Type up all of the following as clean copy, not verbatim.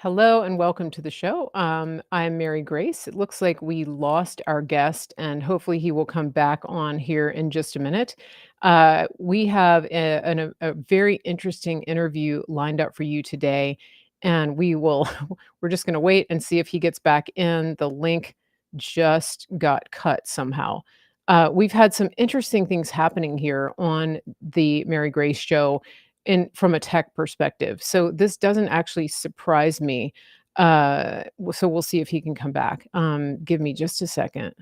Hello and welcome to the show. I'm Mary Grace. It looks like we lost our guest, and hopefully he will come back on here in just a minute. We have a very interesting interview lined up for you today, and we're just going to wait and see if he gets back in. The link just got cut somehow. We've had some interesting things happening here on the Mary Grace show from a tech perspective. So this doesn't actually surprise me. So we'll see if he can come back. Give me just a second.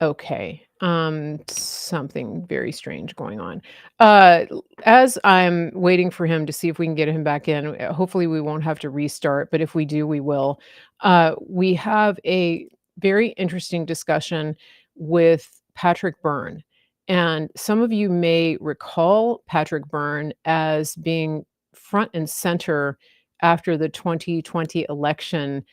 Okay. Something very strange going on. As I'm waiting for him to see if we can get him back in, hopefully we won't have to restart, but if we do, we will. We have a very interesting discussion with Patrick Byrne. And some of you may recall Patrick Byrne as being front and center after the 2020 election.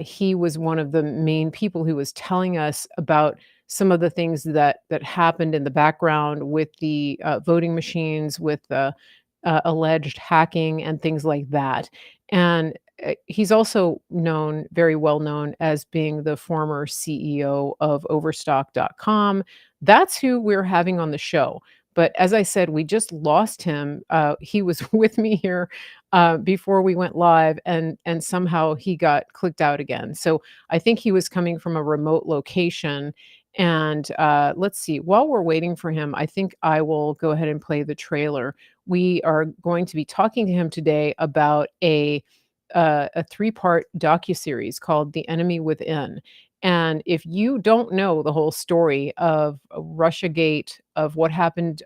He was one of the main people who was telling us about some of the things that happened in the background with the voting machines, with the alleged hacking and things like that. And he's also known, very well known, as being the former CEO of Overstock.com. That's who we're having on the show. But as I said, we just lost him. He was with me here before we went live, and somehow he got clicked out again. So I think he was coming from a remote location. And let's see, while we're waiting for him, I think I will go ahead and play the trailer. We are going to be talking to him today about a three-part docuseries called The Enemy Within. And if you don't know the whole story of Russiagate, of what happened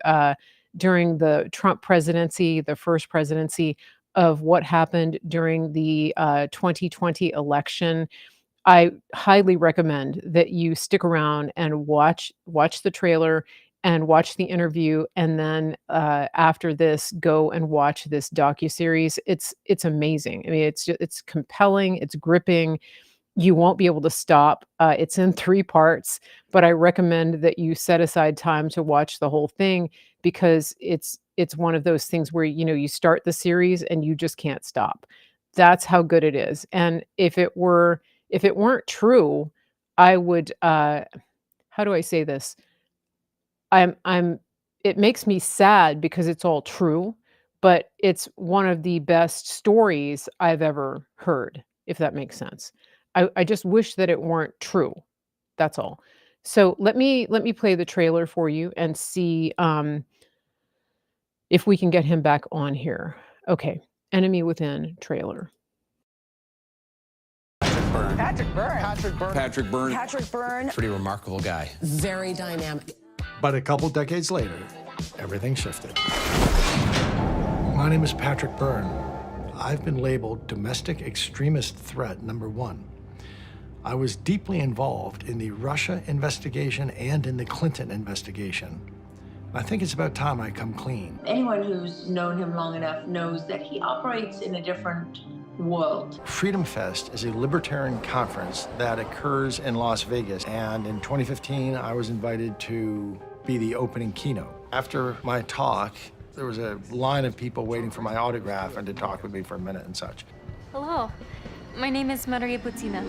during the Trump presidency, the first presidency, of what happened during the 2020 election, I highly recommend that you stick around and watch the trailer and watch the interview, and then after this, go and watch this docuseries. It's amazing. I mean, it's compelling. It's gripping. You won't be able to stop. It's in three parts, but I recommend that you set aside time to watch the whole thing because it's one of those things where you start the series and you just can't stop. That's how good it is. And if it weren't true, I would how do I say this? I'm it makes me sad because it's all true, but it's one of the best stories I've ever heard, if that makes sense. I just wish that it weren't true. That's all. So let me play the trailer for you and see if we can get him back on here. Okay. Enemy Within trailer. Byrne. Patrick Byrne. Patrick Byrne. Patrick Byrne. Patrick Byrne. Pretty remarkable guy. Very dynamic. But a couple decades later, everything shifted. My name is Patrick Byrne. I've been labeled domestic extremist threat #1. I was deeply involved in the Russia investigation and in the Clinton investigation. I think it's about time I come clean. Anyone who's known him long enough knows that he operates in a different world. Freedom Fest is a libertarian conference that occurs in Las Vegas, and in 2015, I was invited to be the opening keynote. After my talk, there was a line of people waiting for my autograph and to talk with me for a minute and such. Hello, my name is Maria Butina.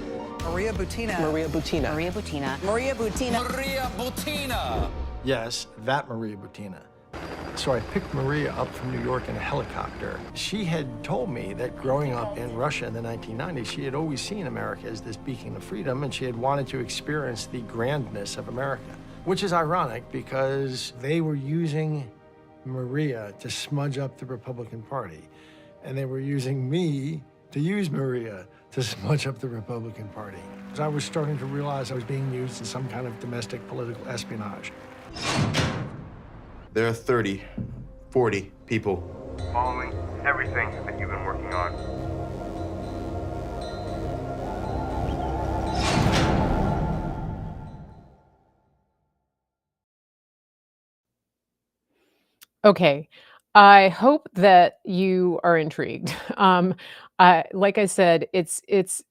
Maria Butina. Maria Butina. Maria Butina. Maria Butina. Maria Butina. Yes, that Maria Butina. So I picked Maria up from New York in a helicopter. She had told me that growing up in Russia in the 1990s, she had always seen America as this beacon of freedom, and she had wanted to experience the grandness of America, which is ironic because they were using Maria to smudge up the Republican Party, and they were using me to use Maria to smudge up the Republican Party. Because I was starting to realize I was being used in some kind of domestic political espionage. There are 30, 40 people following everything that you've been working on. Okay. I hope that you are intrigued. Like I said, it's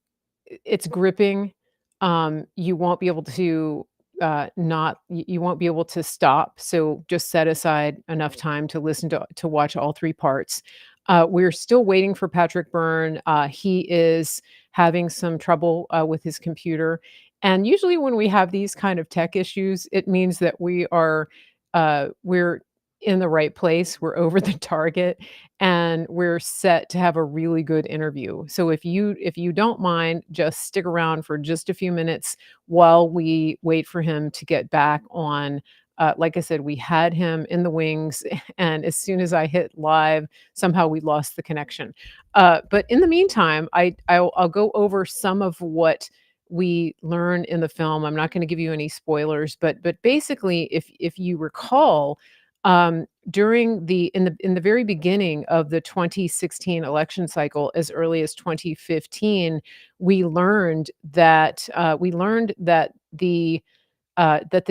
gripping. You won't be able to not you won't be able to stop. So just set aside enough time to listen to watch all 3 parts. We're still waiting for Patrick Byrne. He is having some trouble with his computer. And usually when we have these kind of tech issues, it means that we're in the right place. We're over the target and we're set to have a really good interview. So if you don't mind, just stick around for just a few minutes while we wait for him to get back on. Like I said, we had him in the wings, and as soon as I hit live, somehow we lost the connection. But in the meantime, I'll go over some of what we learn in the film. I'm not going to give you any spoilers, but basically, if you recall, during in the very beginning of the 2016 election cycle, as early as 2015, we learned that the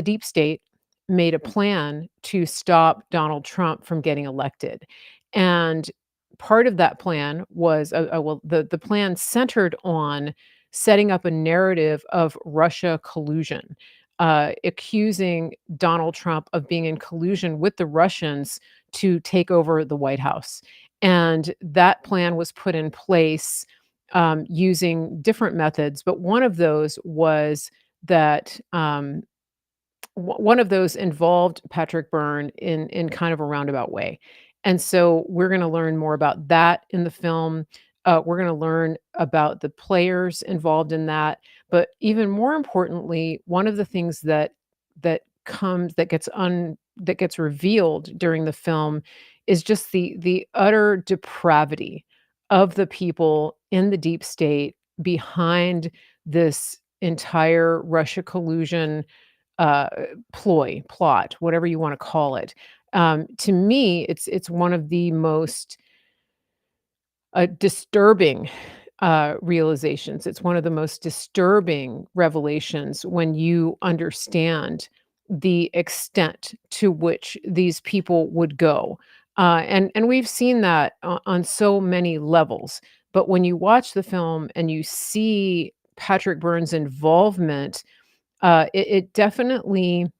deep state made a plan to stop Donald Trump from getting elected. And part of that plan was, well, the plan centered on setting up a narrative of Russia collusion, accusing Donald Trump of being in collusion with the Russians to take over the White House. And that plan was put in place using different methods, but one of those was that one of those involved Patrick Byrne in kind of a roundabout way. And so we're going to learn more about that in the film. We're going to learn about the players involved in that, but even more importantly, one of the things that gets revealed during the film is just the utter depravity of the people in the deep state behind this entire Russia collusion uh, plot, whatever you want to call it. To me, it's one of the most disturbing realizations. It's one of the most disturbing revelations when you understand the extent to which these people would go. And we've seen that on so many levels. But when you watch the film and you see Patrick Byrne's involvement, it definitely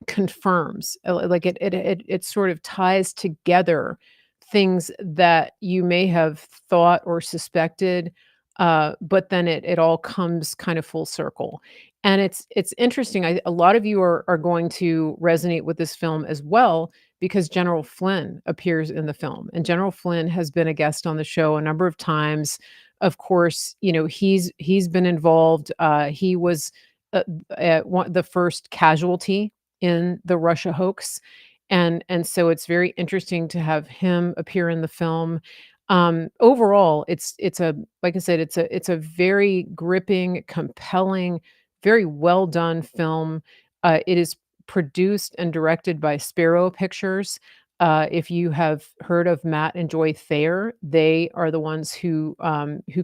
confirms, like it sort of ties together things that you may have thought or suspected, but then it all comes kind of full circle. And it's interesting. A lot of you are going to resonate with this film as well because General Flynn appears in the film, and General Flynn has been a guest on the show a number of times. Of course, he's been involved. He was the first casualty in the Russia hoax. And so it's very interesting to have him appear in the film. Overall, it's a like I said, it's a very gripping, compelling, very well done film. It is produced and directed by Sparrow Pictures. If you have heard of Matt and Joy Thayer, they are the ones who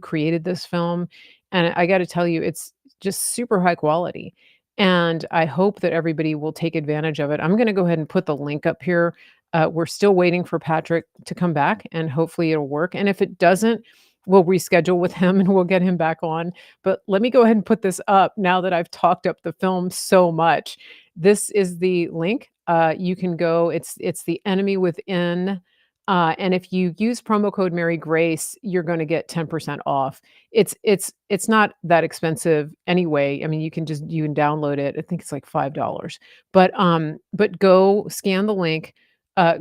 created this film. And I got to tell you, it's just super high quality. And I hope that everybody will take advantage of it. I'm going to go ahead and put the link up here. We're still waiting for Patrick to come back, and hopefully it'll work. And if it doesn't, we'll reschedule with him and we'll get him back on. But let me go ahead and put this up now that I've talked up the film so much. This is the link. You can go. It's The Enemy Within. And if you use promo code Mary Grace, you're going to get 10% off. It's not that expensive anyway. I mean, you can download it. I think it's like $5. But go scan the link,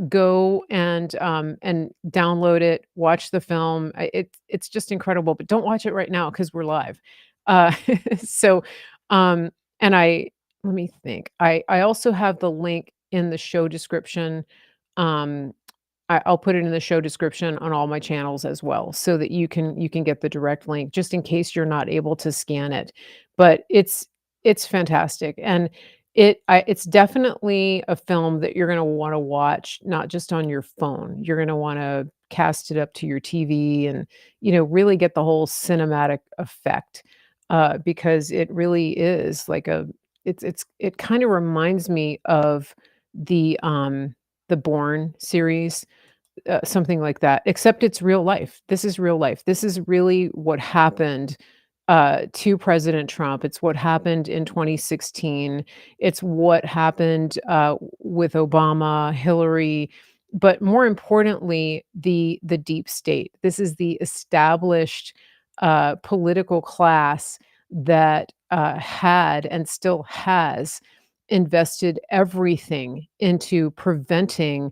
go and download it, watch the film. It's just incredible. But don't watch it right now because we're live. Uh, so and let me think. I also have the link in the show description. I'll put it in the show description on all my channels as well, so that you can get the direct link just in case you're not able to scan it. But it's fantastic, and it's definitely a film that you're going to want to watch, not just on your phone. You're going to want to cast it up to your TV and really get the whole cinematic effect, because it really is like it kind of reminds me of the Bourne series, something like that, except it's real life. This is real life. This is really what happened to President Trump. It's what happened in 2016. It's what happened with Obama, Hillary, but more importantly, the deep state. This is the established political class that had and still has invested everything into preventing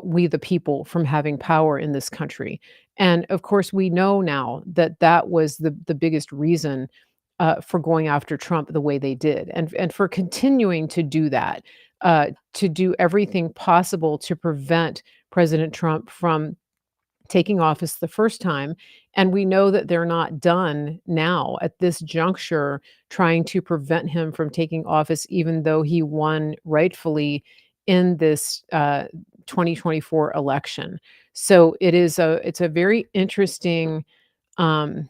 we the people from having power in this country. And of course, we know now that that was the biggest reason for going after Trump the way they did, and for continuing to do that, to do everything possible to prevent President Trump from taking office the first time. And we know that they're not done now at this juncture trying to prevent him from taking office, even though he won rightfully in this 2024 election. So it's a very interesting um,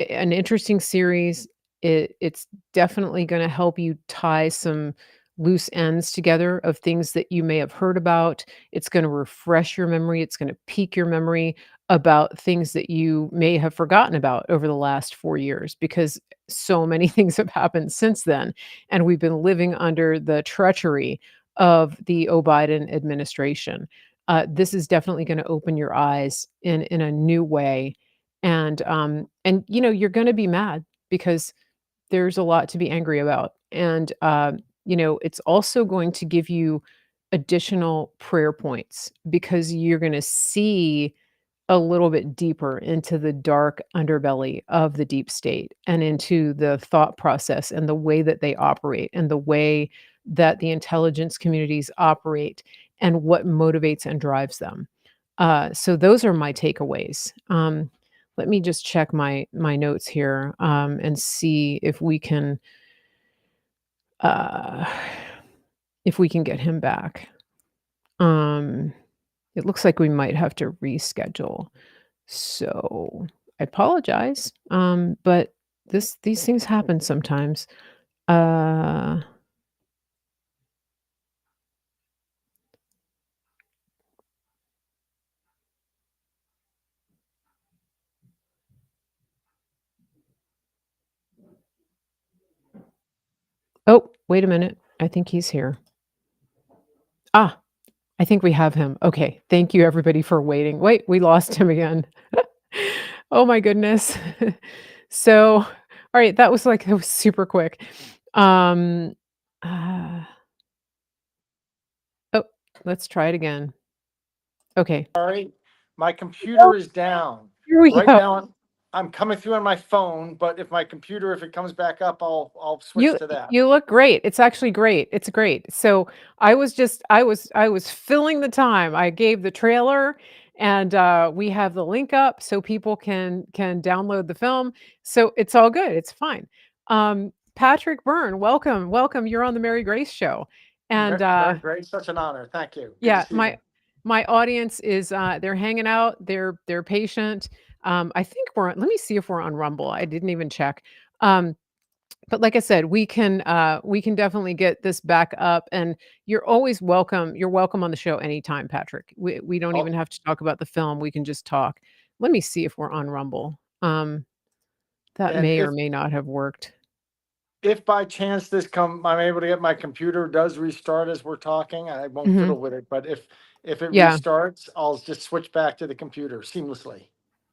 an interesting series. It's definitely going to help you tie some loose ends together of things that you may have heard about. It's going to refresh your memory. It's going to pique your memory about things that you may have forgotten about over the last 4 years, because so many things have happened since then. And we've been living under the treachery of the Biden administration. This is definitely going to open your eyes in a new way. And you're going to be mad because there's a lot to be angry about. And it's also going to give you additional prayer points because you're going to see a little bit deeper into the dark underbelly of the deep state and into the thought process and the way that they operate and the way that the intelligence communities operate and what motivates and drives them. So those are my takeaways. Let me just check my notes here and see uh, if we can get him back. It looks like we might have to reschedule. So I apologize, but these things happen sometimes. Uh, oh, wait a minute. I think he's here. Ah, I think we have him. Okay. Thank you everybody for waiting. Wait, we lost him again. Oh my goodness. So, all right, that was super quick. Um uh, oh, let's try it again. Okay. Sorry, my computer is down. Here we Right go. now, I'm coming through on my phone, but if my computer, if it comes back up, I'll switch You to that. you look great. It's actually great. It's great. So I was filling the time. I gave the trailer and we have the link up so people can download the film. So it's all good. It's fine. Patrick Byrne, welcome. Welcome. You're on the Mary Grace show. And Very great, such an honor. Thank you. Good to yeah, see you. my audience is they're hanging out, they're patient. I think let me see if we're on Rumble. I didn't even check. Um, but like I said, we can definitely get this back up, and you're always welcome. You're welcome on the show anytime, Patrick. We don't Oh, even have to talk about the film. We can just talk. Let me see if we're on Rumble. That and may or may not have worked. if by chance I'm able to get my computer does restart as we're talking, I won't Mhm. fiddle with it, but if it Yeah. restarts, I'll just switch back to the computer seamlessly.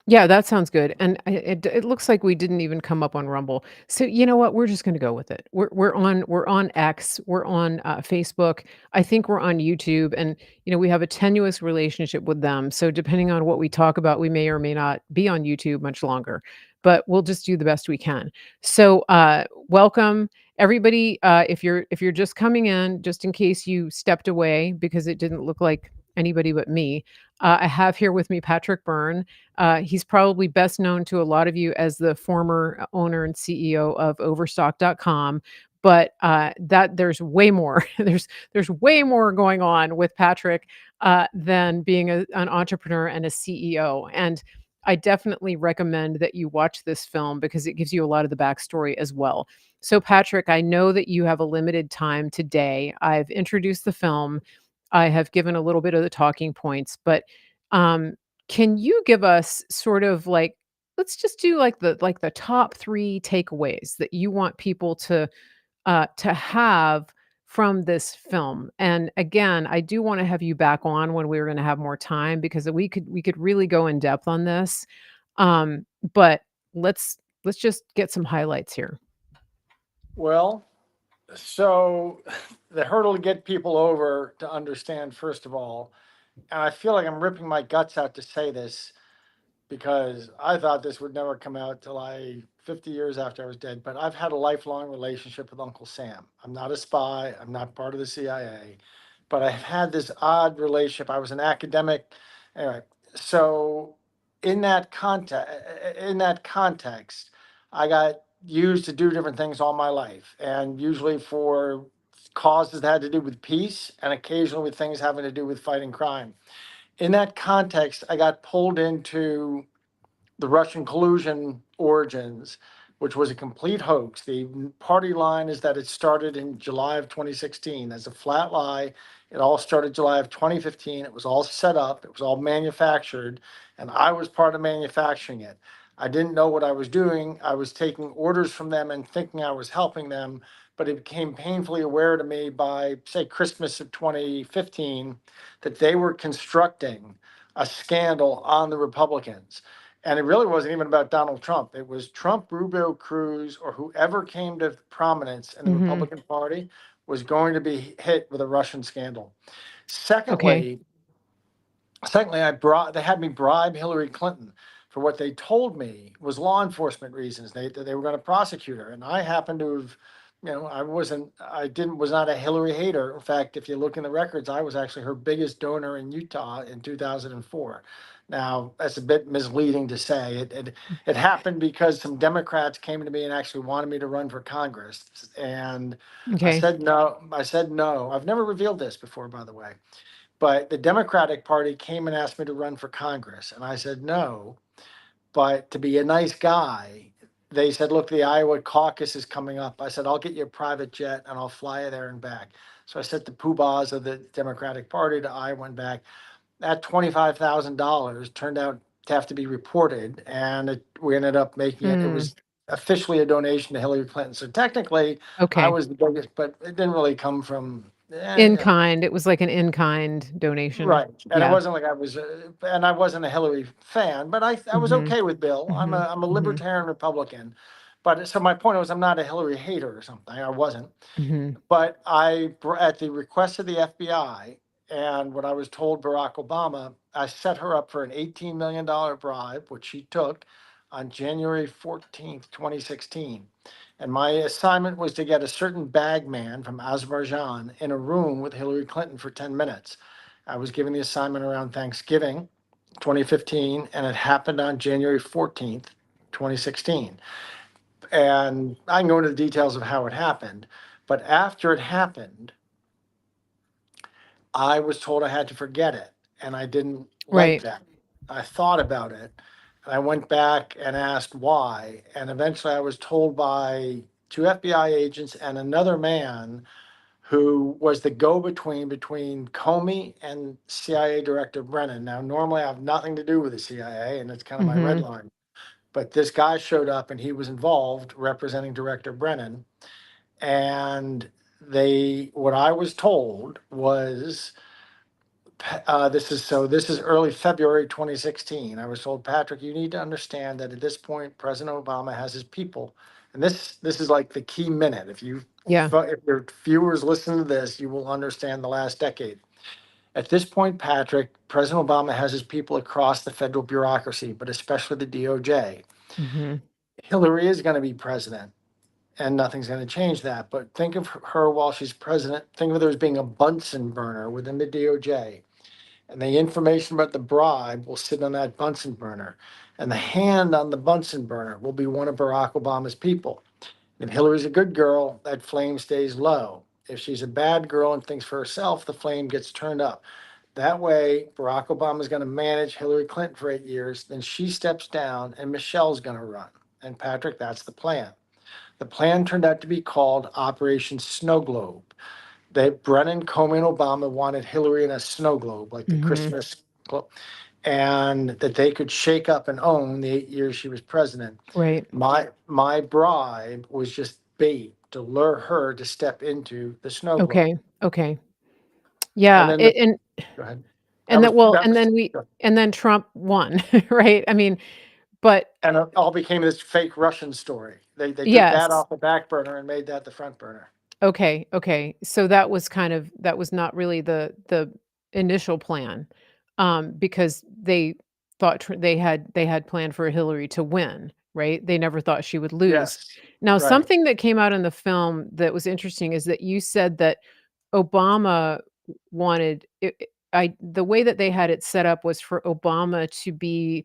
Yeah, that sounds good. And it looks like we didn't even come up on Rumble. So you know what? We're just going to go with it. We're on X. We're on Facebook. I think we're on YouTube, and we have a tenuous relationship with them. So depending on what we talk about, we may or may not be on YouTube much longer. But we'll just do the best we can. So welcome everybody. If you're just coming in, just in case you stepped away because it didn't look like anybody but me. I have here with me Patrick Byrne. He's probably best known to a lot of you as the former owner and CEO of Overstock.com, but that there's way more. there's way more going on with Patrick than being an entrepreneur and a CEO. And I definitely recommend that you watch this film because it gives you a lot of the backstory as well. So, Patrick, I know that you have a limited time today. I've introduced the film. I have given a little bit of the talking points, but um, can you give us sort of like let's just do like the top 3 takeaways that you want people to have from this film. And again, I do want to have you back on when we're going to have more time because we could really go in depth on this. But let's just get some highlights here. Well, so the hurdle to get people over to understand, first of all, and I feel like I'm ripping my guts out to say this because I thought this would never come out till 50 years after I was dead, but I've had a lifelong relationship with Uncle Sam. I'm not a spy. I'm not part of the CIA, but I've had this odd relationship. I was an academic. Anyway, so in that context, I got used to do different things all my life, and usually for causes that had to do with peace, and occasionally with things having to do with fighting crime. In that context, I got pulled into the Russian collusion origins, which was a complete hoax. The party line is that it started in July of 2016. That's a flat lie. It all started July of 2015. It was all set up. It was all manufactured, and I was part of manufacturing it. I didn't know what I was doing. I was taking orders from them and thinking I was helping them, but it became painfully aware to me by, say, Christmas of 2015 that they were constructing a scandal on the Republicans. And it really wasn't even about Donald Trump. It was Trump, Rubio, Cruz, or whoever came to prominence in the Mhm. Republican Party was going to be hit with a Russian scandal. Okay. Secondly, they had me bribe Hillary Clinton for what they told me was law enforcement reasons. They were going to prosecute her, and I happened to have, was not a Hillary hater. In fact, if you look in the records, I was actually her biggest donor in Utah in 2004. Now, that's a bit misleading to say. It happened because some Democrats came to me and actually wanted me to run for Congress, and I Okay. said no. I said no. I've never revealed this before, by the way. But the Democratic Party came and asked me to run for Congress, and I said no. But to be a nice guy, they said, look, the Iowa caucus is coming up. I said, I'll get you a private jet and I'll fly you there and back. So I sent the poobahs of the Democratic Party to Iowa and back. That $25,000 turned out to have to be reported, and we ended up making it. It Mm. was officially a donation to Hillary Clinton. So technically, I Okay. was the biggest, but it didn't really come from. In kind. It was like an in kind donation. Right. And it Yeah. wasn't like and I wasn't a Hillary fan, but I was Mhm. okay with Bill. I'm Mhm. a Mhm. libertarian Republican. But so my point was, I'm not a Hillary hater or something. I wasn't. Mhm. But at the request of the FBI and what I was told Barack Obama, I set her up for an $18 million bribe, which she took on January 14th, 2016. And my assignment was to get a certain bag man from Azerbaijan in a room with Hillary Clinton for 10 minutes. I was given the assignment around Thanksgiving 2015, and it happened on January 14th, 2016. And I can go into the details of how it happened. But after it happened, I was told I had to forget it. And I didn't like Right. that. I thought about it. And I went back and asked why. And eventually I was told by 2 FBI agents and another man who was the go-between between Comey and CIA Director Brennan. Now, normally I have nothing to do with the CIA, and it's kind of my red Mhm. line. But this guy showed up and he was involved representing Director Brennan. And what I was told was, this is early February 2016. I was told, Patrick, you need to understand that at this point, President Obama has his people. And this is like the key minute. Yeah. If your viewers listen to this, you will understand the last decade. At this point, Patrick, President Obama has his people across the federal bureaucracy, but especially the DOJ. Mhm. Hillary is going to be president, and nothing's going to change that. But think of her while she's president. Think of her as being a Bunsen burner within the DOJ. And the information about the bribe will sit on that Bunsen burner. And the hand on the Bunsen burner will be one of Barack Obama's people. If Hillary's a good girl, that flame stays low. If she's a bad girl and thinks for herself, the flame gets turned up. That way, Barack Obama is going to manage Hillary Clinton for 8 years. Then she steps down and Michelle's going to run. And Patrick, that's the plan. The plan turned out to be called Operation Snow Globe. Brennan, Comey, and Obama wanted Hillary in a snow globe, like the Mhm. Christmas globe. and that they could shake up and own the 8 years she was president. Right. My bribe was just bait to lure her to step into the snow globe. Okay. Okay. And Yeah. then go ahead. And That that, well, that and was- then and then Trump won, right? I mean, but and it all became this fake Russian story. They took yes. that off the back burner and made that the front burner. Okay. Okay. So that was not really the initial plan, because they thought they had planned for Hillary to win, right? They never thought she would lose. Yes. Now, Right. something that came out in the film that was interesting is that you said that Obama wanted the way that they had it set up was for Obama to be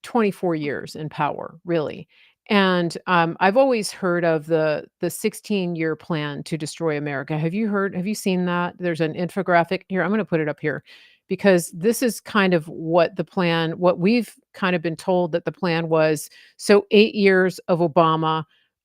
24 years in power, really. And I've always heard of the 16-year plan to destroy America. Have you seen that? There's an infographic here. I'm going to put it up here because this is kind of what we've kind of been told that the plan was. So 8 years of Obama,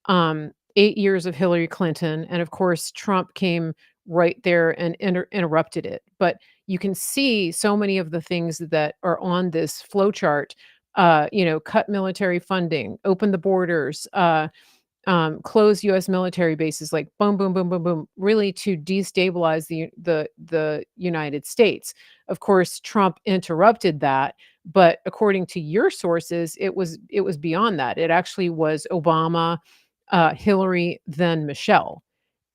8 years of Hillary Clinton, and of course Trump came right there and interrupted it. But you can see so many of the things that are on this flowchart. Cut military funding, open the borders, close U.S. military bases, like boom, boom, boom, boom, boom, really to destabilize the United States. Of course, Trump interrupted that, but according to your sources, it was beyond that. It actually was Obama, Hillary, then Michelle,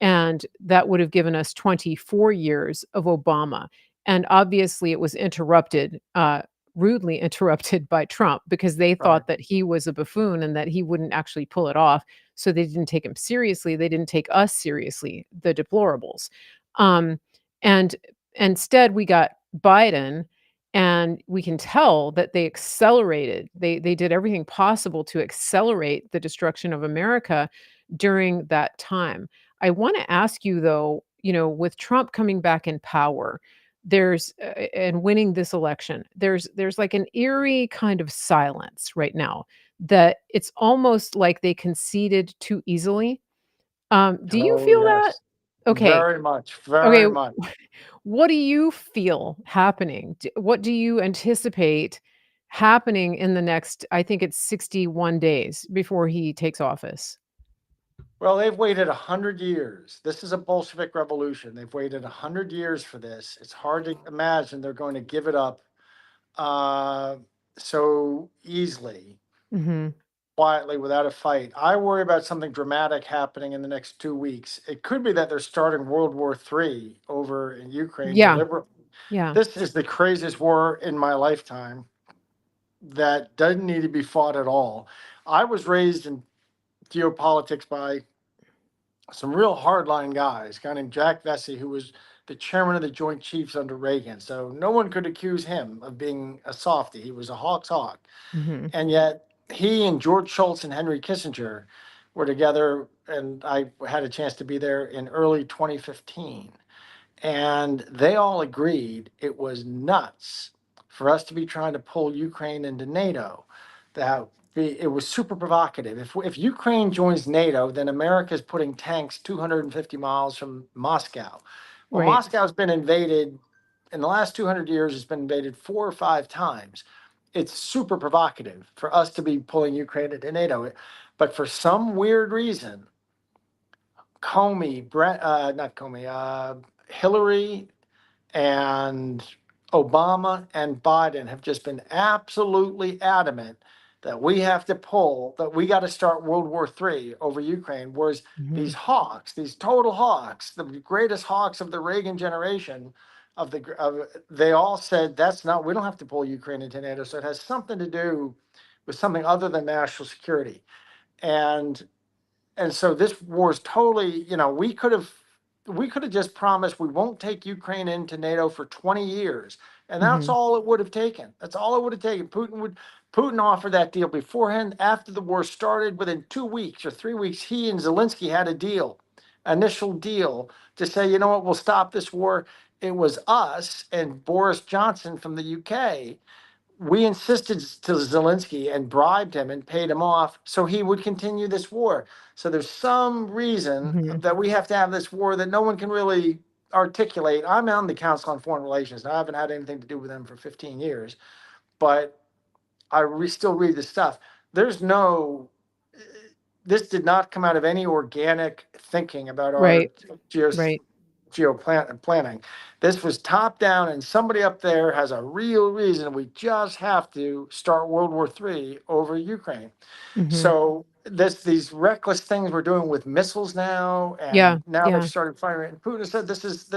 and that would have given us 24 years of Obama. And obviously, it was interrupted. Rudely interrupted by Trump because they thought that he was a buffoon and that he wouldn't actually pull it off. So they didn't take him seriously. They didn't take us seriously, the deplorables. And instead we got Biden, and we can tell that they accelerated. They did everything possible to accelerate the destruction of America during that time. I want to ask you though, with Trump coming back in power, and winning this election, there's like an eerie kind of silence right now that it's almost like they conceded too easily. Do you feel that? Okay. Very much. Very much. What do you feel happening? What do you anticipate happening in the next, I think it's 61 days before he takes office? Well, they've waited 100 years. This is a Bolshevik revolution. They've waited 100 years for this. It's hard to imagine they're going to give it up so easily, quietly, without a fight. I worry about something dramatic happening in the next 2 weeks. It could be that they're starting World War III over in Ukraine deliberately. Yeah. This is the craziest war in my lifetime that doesn't need to be fought at all. I was raised in geopolitics by some real hardline guys, a guy named Jack Vesey, who was the chairman of the Joint Chiefs under Reagan. So no one could accuse him of being a softie. He was a hawk's hawk. And yet he and George Shultz and Henry Kissinger were together, and I had a chance to be there in early 2015. And they all agreed it was nuts for us to be trying to pull Ukraine into NATO. That it was super provocative. If Ukraine joins NATO, then America is putting tanks 250 miles from Moscow. Well, Right. Moscow's been invaded in the last 200 years. It's been invaded 4 or 5 times. It's super provocative for us to be pulling Ukraine into NATO. But for some weird reason, Hillary and Obama and Biden have just been absolutely adamant that we have that we got to start World War III over Ukraine. Whereas these hawks, these total hawks, the greatest hawks of the Reagan generation, they all said we don't have to pull Ukraine into NATO. So it has something to do with something other than national security. And so this war is totally, we could have just promised we won't take Ukraine into NATO for 20 years. And that's all it would have taken. That's all it would have taken. Putin offered that deal beforehand. After the war started, within 2 weeks or 3 weeks, he and Zelensky had initial deal to say, you know what, we'll stop this war. It was us and Boris Johnson from the UK. We insisted to Zelensky and bribed him and paid him off so he would continue this war. So there's some reason that we have to have this war that no one can really articulate. I'm on the Council on Foreign Relations. And I haven't had anything to do with them for 15 years, but still read the stuff. There's no, this did not come out of any organic thinking about our Right. Right. planning. This was top down, and somebody up there has a real reason. We just have to start World War III over Ukraine. Mhm. So these reckless things we're doing with missiles now, and Yeah. now Yeah. they've started firing. And Putin said this is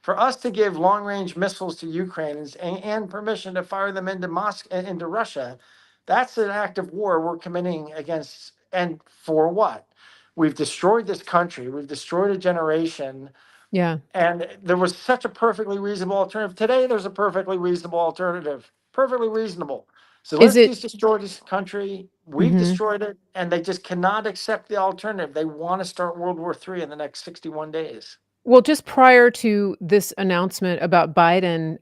for us to give long range missiles to Ukraine and permission to fire them into Moscow, into Russia. That's an act of war we're committing against. And for what? We've destroyed this country. We've destroyed a generation. Yeah. And there was such a perfectly reasonable alternative. Today, there's a perfectly reasonable alternative. Perfectly reasonable. Is it Zelensky's destroyed his country. We've Mhm. destroyed it. And they just cannot accept the alternative. They want to start World War III in the next 61 days. Well, just prior to this announcement about Biden,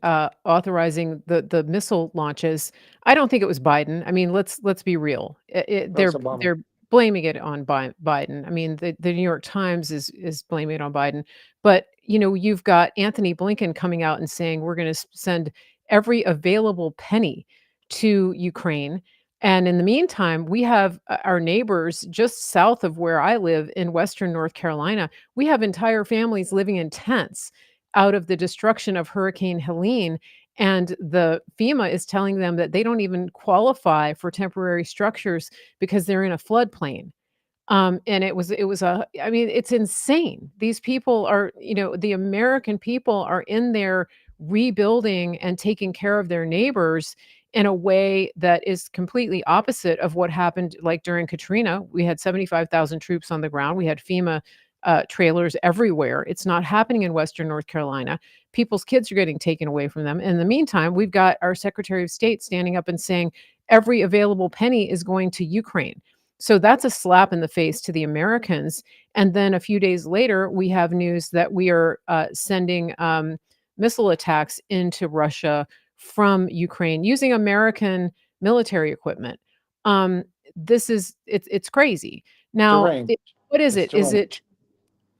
authorizing the missile launches, I don't think it was Biden. I mean, let's be real. That's Obama. They're blaming it on Biden. I mean, the New York Times is blaming it on Biden. But, you've got Anthony Blinken coming out and saying we're gonna send every available penny to Ukraine. And in the meantime, we have our neighbors just south of where I live in Western North Carolina. We have entire families living in tents out of the destruction of Hurricane Helene, and the FEMA is telling them that they don't even qualify for temporary structures because they're in a floodplain. And I mean, it's insane. These people are, the American people are in there rebuilding and taking care of their neighbors in a way that is completely opposite of what happened like during Katrina. We had 75,000 troops on the ground. We had FEMA trailers everywhere. It's not happening in Western North Carolina. People's kids are getting taken away from them. In the meantime, we've got our Secretary of State standing up and saying every available penny is going to Ukraine. So that's a slap in the face to the Americans. And then a few days later, we have news that we are sending missile attacks into Russia from Ukraine using American military equipment. It's crazy. Now, Deranged. what is It's it? Is deranged.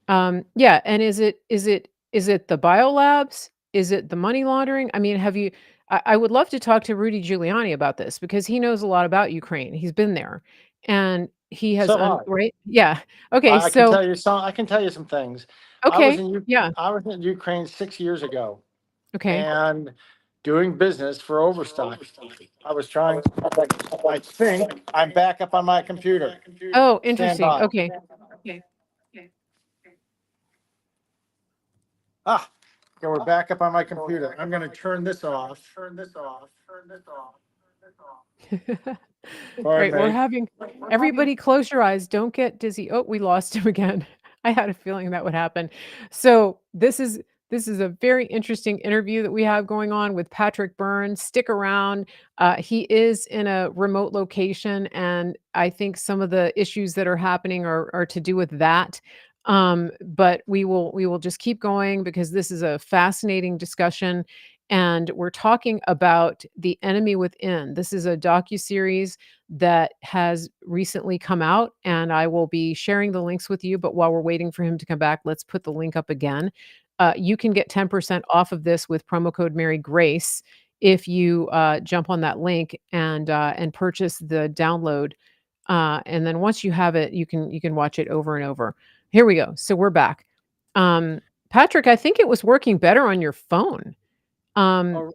it yeah, and is it the biolabs? Is it the money laundering? I mean, I would love to talk to Rudy Giuliani about this because he knows a lot about Ukraine. He's been there and he has So high. right? Yeah. Okay, I can so tell you some things. okay. Yeah. I was in Ukraine 6 years ago, Okay. and doing business for Overstock. I was trying. I think I'm back up on my computer. Oh, Stand interesting. by. Okay. Ah, okay, we're back up on my computer. I'm going to turn this off. Right, we're Pardon me. having everybody close your eyes, don't get dizzy. Oh, we lost him again. I had a feeling that would happen. So this is a very interesting interview that we have going on with Patrick Byrne. Stick around. He is in a remote location, and I think some of the issues that are happening are to do with that. But we will just keep going because this is a fascinating discussion. And we're talking about The Enemy Within. This is a docuseries that has recently come out, and I will be sharing the links with you. But while we're waiting for him to come back, let's put the link up again. You can get 10% off of this with promo code Mary Grace if you jump on that link and purchase the download. And then once you have it, you can watch it over and over. Here we go. So we're back. Patrick, I think it was working better on your phone. Um, Oh,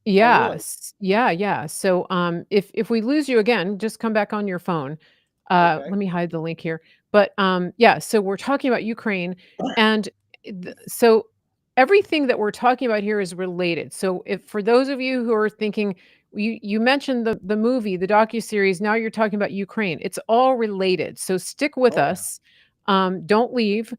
yeah, really? yeah, yeah. So, if we lose you again, just come back on your phone. Okay. Let me hide the link here. But yeah. So we're talking about Ukraine, and so everything that we're talking about here is related. So, if for those of you who are thinking, you mentioned the movie, the docuseries. Now you're talking about Ukraine. It's all related. So stick with Oh, yeah. us. Don't leave.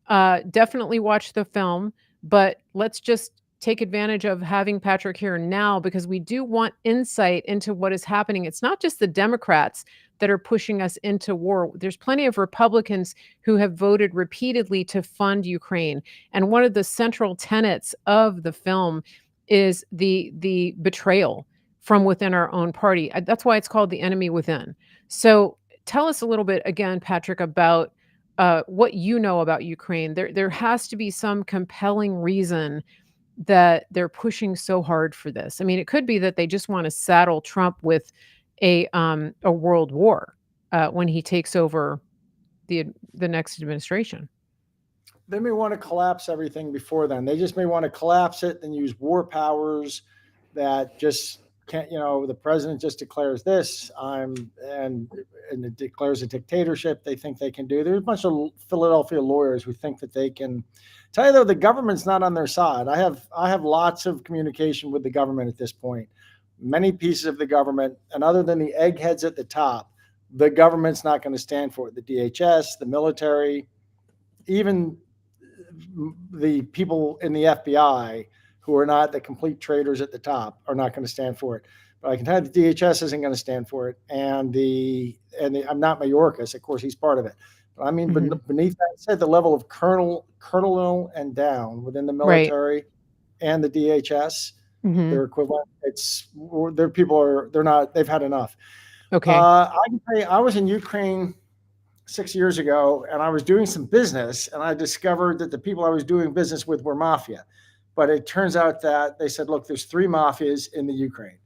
Definitely watch the film, but let's just take advantage of having Patrick here now because we do want insight into what is happening. It's not just the Democrats that are pushing us into war. There's plenty of Republicans who have voted repeatedly to fund Ukraine. And one of the central tenets of the film is the betrayal from within our own party. That's why it's called The Enemy Within. So tell us a little bit again, Patrick, about what you know about Ukraine, there has to be some compelling reason that they're pushing so hard for this. I mean, it could be that they just want to saddle Trump with a world war when he takes over the next administration. They may want to collapse everything before then. They just may want to collapse it and use war powers that just can't, the president just declares this, and it declares a dictatorship. They think they can do. There's a bunch of Philadelphia lawyers who think that they can. Tell you though, the government's not on their side. I have lots of communication with the government at this point. Many pieces of the government, and other than the eggheads at the top, the government's not going to stand for it. The DHS, the military, even the people in the FBI who are not the complete traitors at the top are not going to stand for it. But I can tell you the DHS isn't going to stand for it. And I'm not Mayorkas, of course, he's part of it. But I mean, beneath that said, the level of colonel and down within the military and the DHS, their equivalent, they've had enough. Okay. I can tell you, I was in Ukraine 6 years ago, and I was doing some business, and I discovered that the people I was doing business with were mafia. But it turns out that they said, look, there's 3 mafias in Ukraine.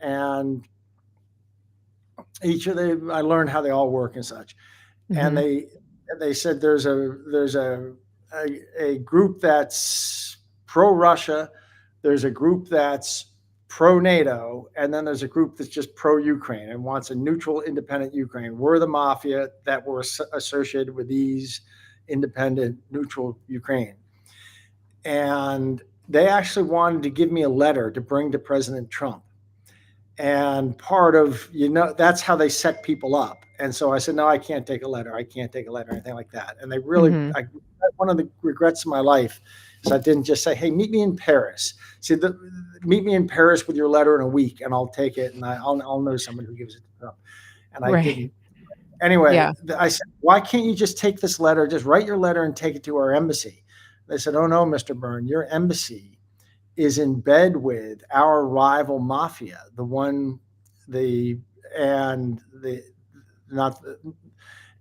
And I learned how they all work and such. And they said there's a group that's pro-Russia, there's a group that's pro-NATO, and then there's a group that's just pro-Ukraine and wants a neutral, independent Ukraine. We're the mafia that were associated with these independent, neutral Ukraine. And they actually wanted to give me a letter to bring to President Trump. And part of, that's how they set people up. And so I said, no, I can't take a letter. I can't take a letter, anything like that. And they really, one of the regrets of my life is I didn't just say, hey, meet me in Paris. See, meet me in Paris with your letter in a week, and I'll take it, and I'll know someone who gives it to Trump. And I didn't. Anyway, I said, why can't you just take this letter, just write your letter and take it to our embassy? They said, oh, no, Mr. Byrne, your embassy is in bed with our rival mafia,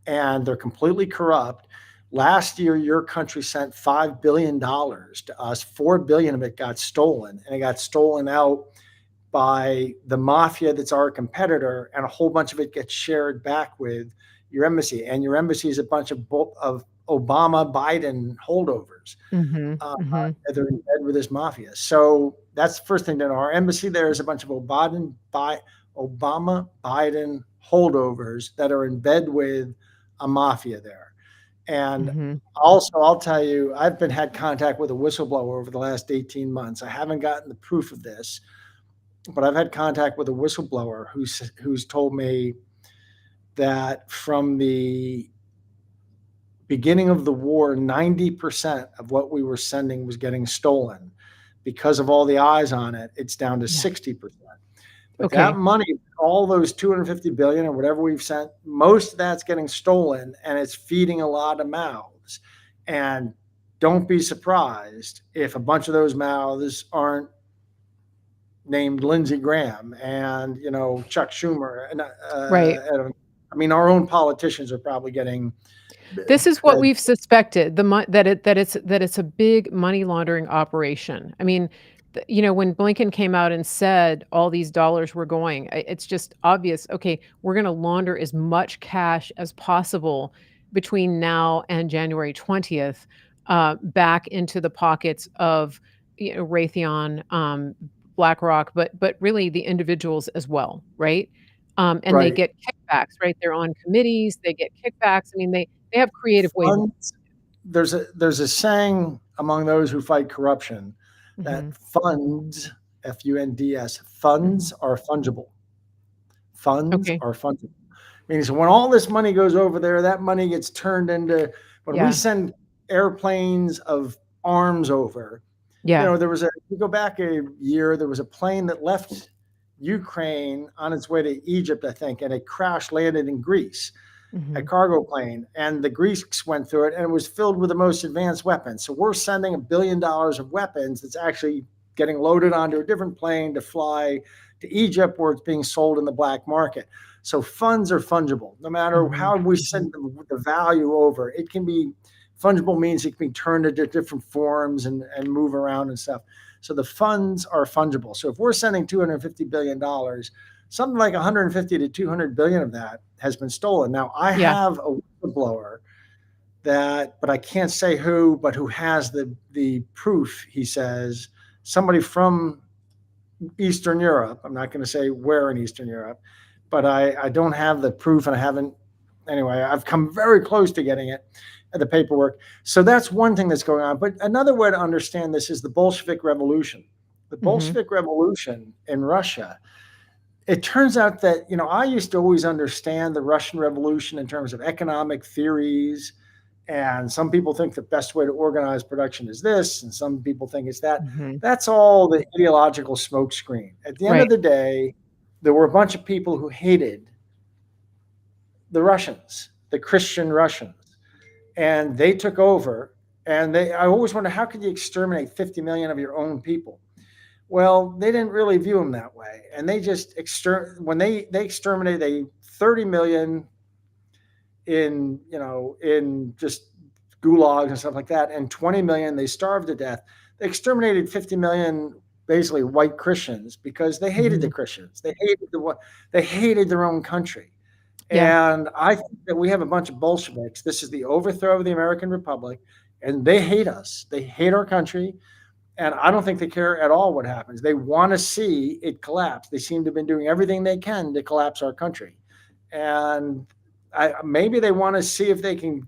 and they're completely corrupt. Last year, your country sent $5 billion to us. $4 billion of it got stolen, and it got stolen out by the mafia that's our competitor, and a whole bunch of it gets shared back with your embassy. And your embassy is a bunch of Obama, Biden holdovers. They're in bed with this mafia. So that's the first thing to know. Our embassy there is a bunch of Obama, Biden holdovers that are in bed with a mafia there. And also, I'll tell you, I've had contact with a whistleblower over the last 18 months. I haven't gotten the proof of this, but I've had contact with a whistleblower who's told me that from the beginning of the war, 90% of what we were sending was getting stolen. Because of all the eyes on it, it's down to 60%. But that money, all those $250 billion or whatever we've sent, most of that's getting stolen, and it's feeding a lot of mouths. And don't be surprised if a bunch of those mouths aren't named Lindsey Graham and Chuck Schumer. And, I mean, our own politicians are probably getting. This is what we've suspected: that it's a big money laundering operation. I mean, when Blinken came out and said all these dollars were going, it's just obvious. Okay, we're going to launder as much cash as possible between now and January 20th back into the pockets of Raytheon, BlackRock, but really the individuals as well, right? And they get kickbacks, right? They're on committees, they get kickbacks. I mean, they have creative ways. There's a saying among those who fight corruption that funds, F-U-N-D-S, funds are fungible. Funds are fungible. Meaning, so when all this money goes over there, that money gets turned into, when we send airplanes of arms over, you go back a year, there was a plane that left Ukraine on its way to Egypt, I think, and it crash landed in Greece, a cargo plane, and the Greeks went through it, and it was filled with the most advanced weapons. So we're sending $1 billion of weapons that's actually getting loaded onto a different plane to fly to Egypt, where it's being sold in the black market. So funds are fungible. No matter how we send the value over, it can be fungible, means it can be turned into different forms and move around and stuff. So the funds are fungible. So if we're sending $250 billion, something like 150 to 200 billion of that has been stolen. Now I have a whistleblower but I can't say who, but who has the proof. He says somebody from Eastern Europe. I'm not going to say where in Eastern Europe, but I don't have the proof, and I haven't. Anyway, I've come very close to getting it, the paperwork. So that's one thing that's going on. But another way to understand this is the Bolshevik Revolution. The Bolshevik Revolution in Russia. It turns out that, I used to always understand the Russian Revolution in terms of economic theories. And some people think the best way to organize production is this, and some people think it's that. That's all the ideological smokescreen. At the end of the day, there were a bunch of people who hated the Russians, the Christian Russians, and they took over. And I always wonder, how could you exterminate 50 million of your own people? Well, they didn't really view them that way. And they just when they exterminated 30 million in just gulags and stuff like that, and 20 million they starved to death. They exterminated 50 million basically white Christians because they hated the Christians. They hated their own country. And I think that we have a bunch of Bolsheviks. This is the overthrow of the American Republic, and they hate us. They hate our country. And I don't think they care at all what happens. They want to see it collapse. They seem to have been doing everything they can to collapse our country. And maybe they want to see if they can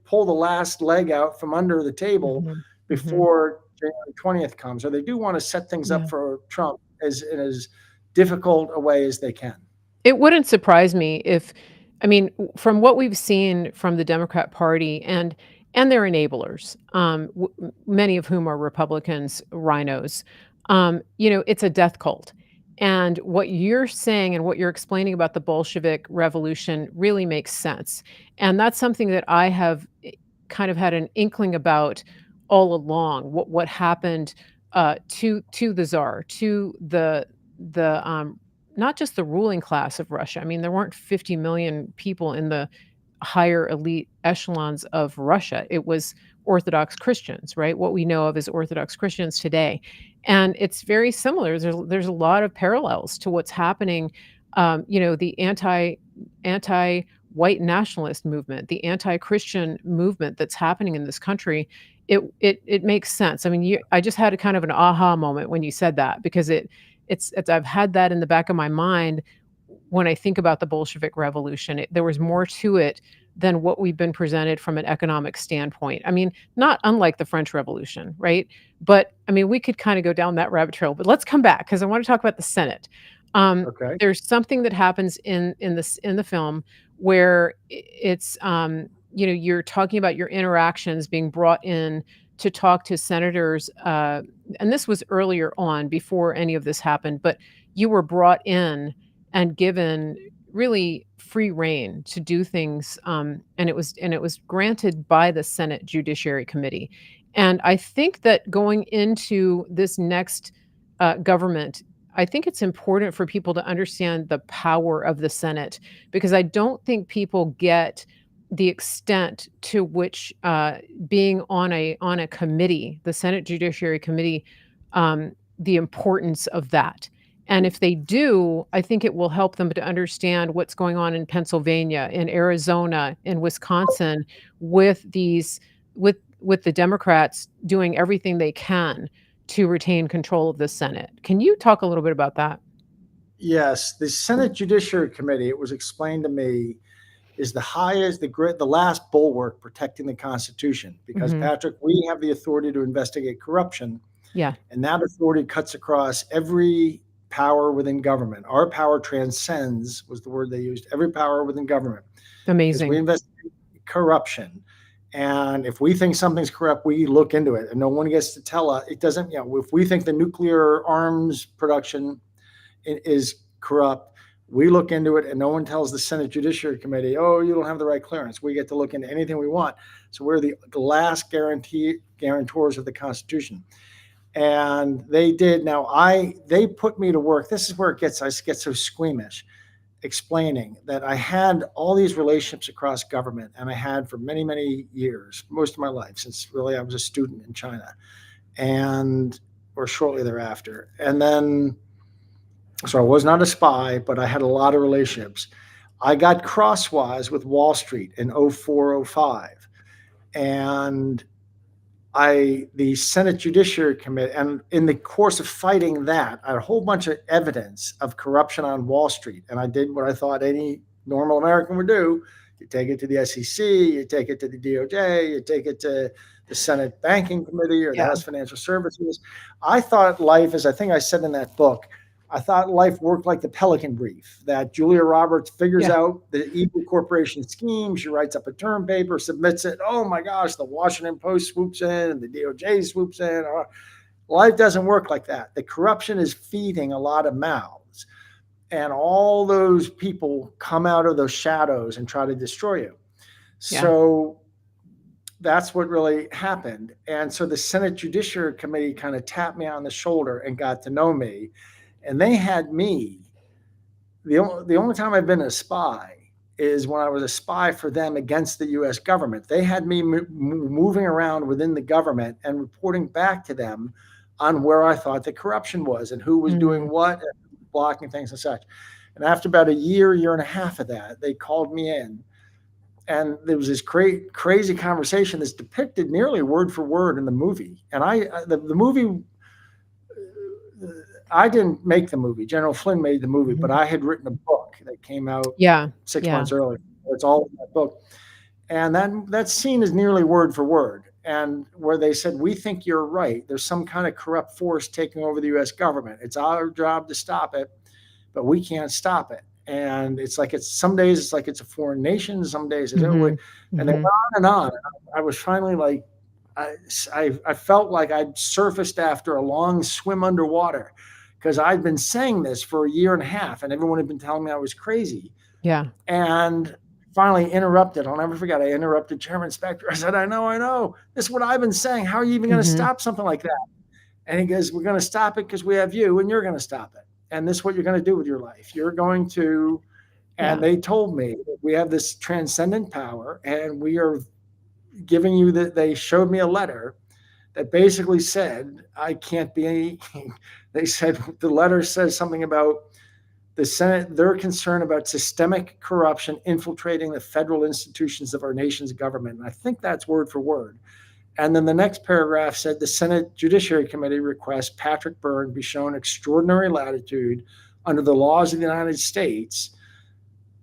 pull the last leg out from under the table before January 20th comes, or they do want to set things up for Trump in as difficult a way as they can. It wouldn't surprise me from what we've seen from the Democrat Party and their enablers, many of whom are Republicans, rhinos, it's a death cult. And what you're saying and what you're explaining about the Bolshevik Revolution really makes sense. And that's something that I have kind of had an inkling about all along. What happened to the Tsar, to the not just the ruling class of Russia. I mean, there weren't 50 million people in the higher elite echelons of Russia. It was Orthodox Christians, right? What we know of as Orthodox Christians today. And it's very similar. There's a lot of parallels to what's happening, the anti-white nationalist movement, the anti-Christian movement that's happening in this country. It makes sense. I mean, I just had a kind of an aha moment when you said that, because I've had that in the back of my mind when I think about the Bolshevik Revolution. There was more to it than what we've been presented from an economic standpoint. I mean, not unlike the French Revolution, right? But I mean, we could kind of go down that rabbit trail, but let's come back because I want to talk about the Senate. Okay. There's something that happens in the film where it's you're talking about your interactions being brought in to talk to senators, and this was earlier on before any of this happened, but you were brought in and given really free rein to do things, and it was granted by the Senate Judiciary Committee. And I think that going into this next government, I think it's important for people to understand the power of the Senate, because I don't think people get the extent to which being on a committee, the Senate Judiciary Committee, the importance of that. And if they do, I think it will help them to understand what's going on in Pennsylvania, in Arizona, in Wisconsin, with the Democrats doing everything they can to retain control of the Senate. Can you talk a little bit about that? Yes, the Senate Judiciary Committee, it was explained to me, is the last bulwark protecting the Constitution, because Patrick, we have the authority to investigate corruption. Yeah. And that authority cuts across every power within government. Our power transcends, was the word they used, every power within government. Amazing. We investigate corruption. And if we think something's corrupt, we look into it, and no one gets to tell us. It doesn't, if we think the nuclear arms production is corrupt, we look into it, and no one tells the Senate Judiciary Committee, oh, you don't have the right clearance. We get to look into anything we want. So we're the last guarantors of the Constitution. And they did. Now, they put me to work. This is where I get so squeamish. explaining that I had all these relationships across government, and I had for many, many years, most of my life, since really I was a student in China, or shortly thereafter. And then, so I was not a spy, but I had a lot of relationships. I got crosswise with Wall Street in 04, 05. And the Senate Judiciary Committee, and in the course of fighting that, I had a whole bunch of evidence of corruption on Wall Street. And I did what I thought any normal American would do. You take it to the SEC, you take it to the DOJ, you take it to the Senate Banking Committee or the House Financial Services. I thought life, as I think I said in that book, I thought life worked like the Pelican Brief, that Julia Roberts figures out the evil corporation scheme. She writes up a term paper, submits it. Oh my gosh, the Washington Post swoops in and the DOJ swoops in. Life doesn't work like that. The corruption is feeding a lot of mouths. And all those people come out of those shadows and try to destroy you. So that's what really happened. And so the Senate Judiciary Committee kind of tapped me on the shoulder and got to know me. And they had me, the only time I've been a spy is when I was a spy for them against the US government. They had me moving around within the government and reporting back to them on where I thought the corruption was and who was doing what, and blocking things and such. And after about a year and a half of that, they called me in. And there was this crazy conversation that's depicted nearly word for word in the movie. And the movie, I didn't make the movie. General Flynn made the movie, but I had written a book that came out 6 months earlier. It's all in that book. And that scene is nearly word for word. And where they said, we think you're right. There's some kind of corrupt force taking over the US government. It's our job to stop it, but we can't stop it. And some days it's like it's a foreign nation. Some days it's and they went on and on. I was finally like, I felt like I'd surfaced after a long swim underwater, because I'd been saying this for a year and a half and everyone had been telling me I was crazy. And finally interrupted. I'll never forget. I interrupted Chairman Specter. I said, I know. This is what I've been saying. How are you even going to stop something like that? And he goes, we're going to stop it because we have you and you're going to stop it. And this is what you're going to do with your life. You're going to, and they told me that we have this transcendent power and we are giving you that. They showed me a letter that basically said, I can't be anything. They said, the letter says something about the Senate, they're concerned about systemic corruption infiltrating the federal institutions of our nation's government. And I think that's word for word. And then the next paragraph said the Senate Judiciary Committee requests Patrick Byrne be shown extraordinary latitude under the laws of the United States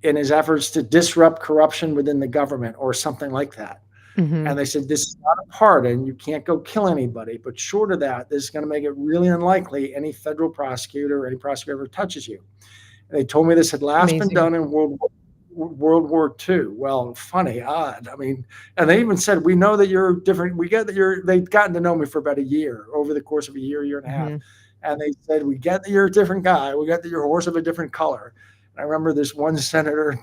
in his efforts to disrupt corruption within the government or something like that. And they said, this is not a pardon. You can't go kill anybody. But short of that, this is going to make it really unlikely any federal prosecutor or any prosecutor ever touches you. And they told me this had last been done in World War II. Well, funny, odd. I mean, and they even said, we know that you're different. We get that they'd gotten to know me for about a year, over the course of a year and a half. And they said, we get that you're a different guy. We get that you're a horse of a different color. And I remember this one senator,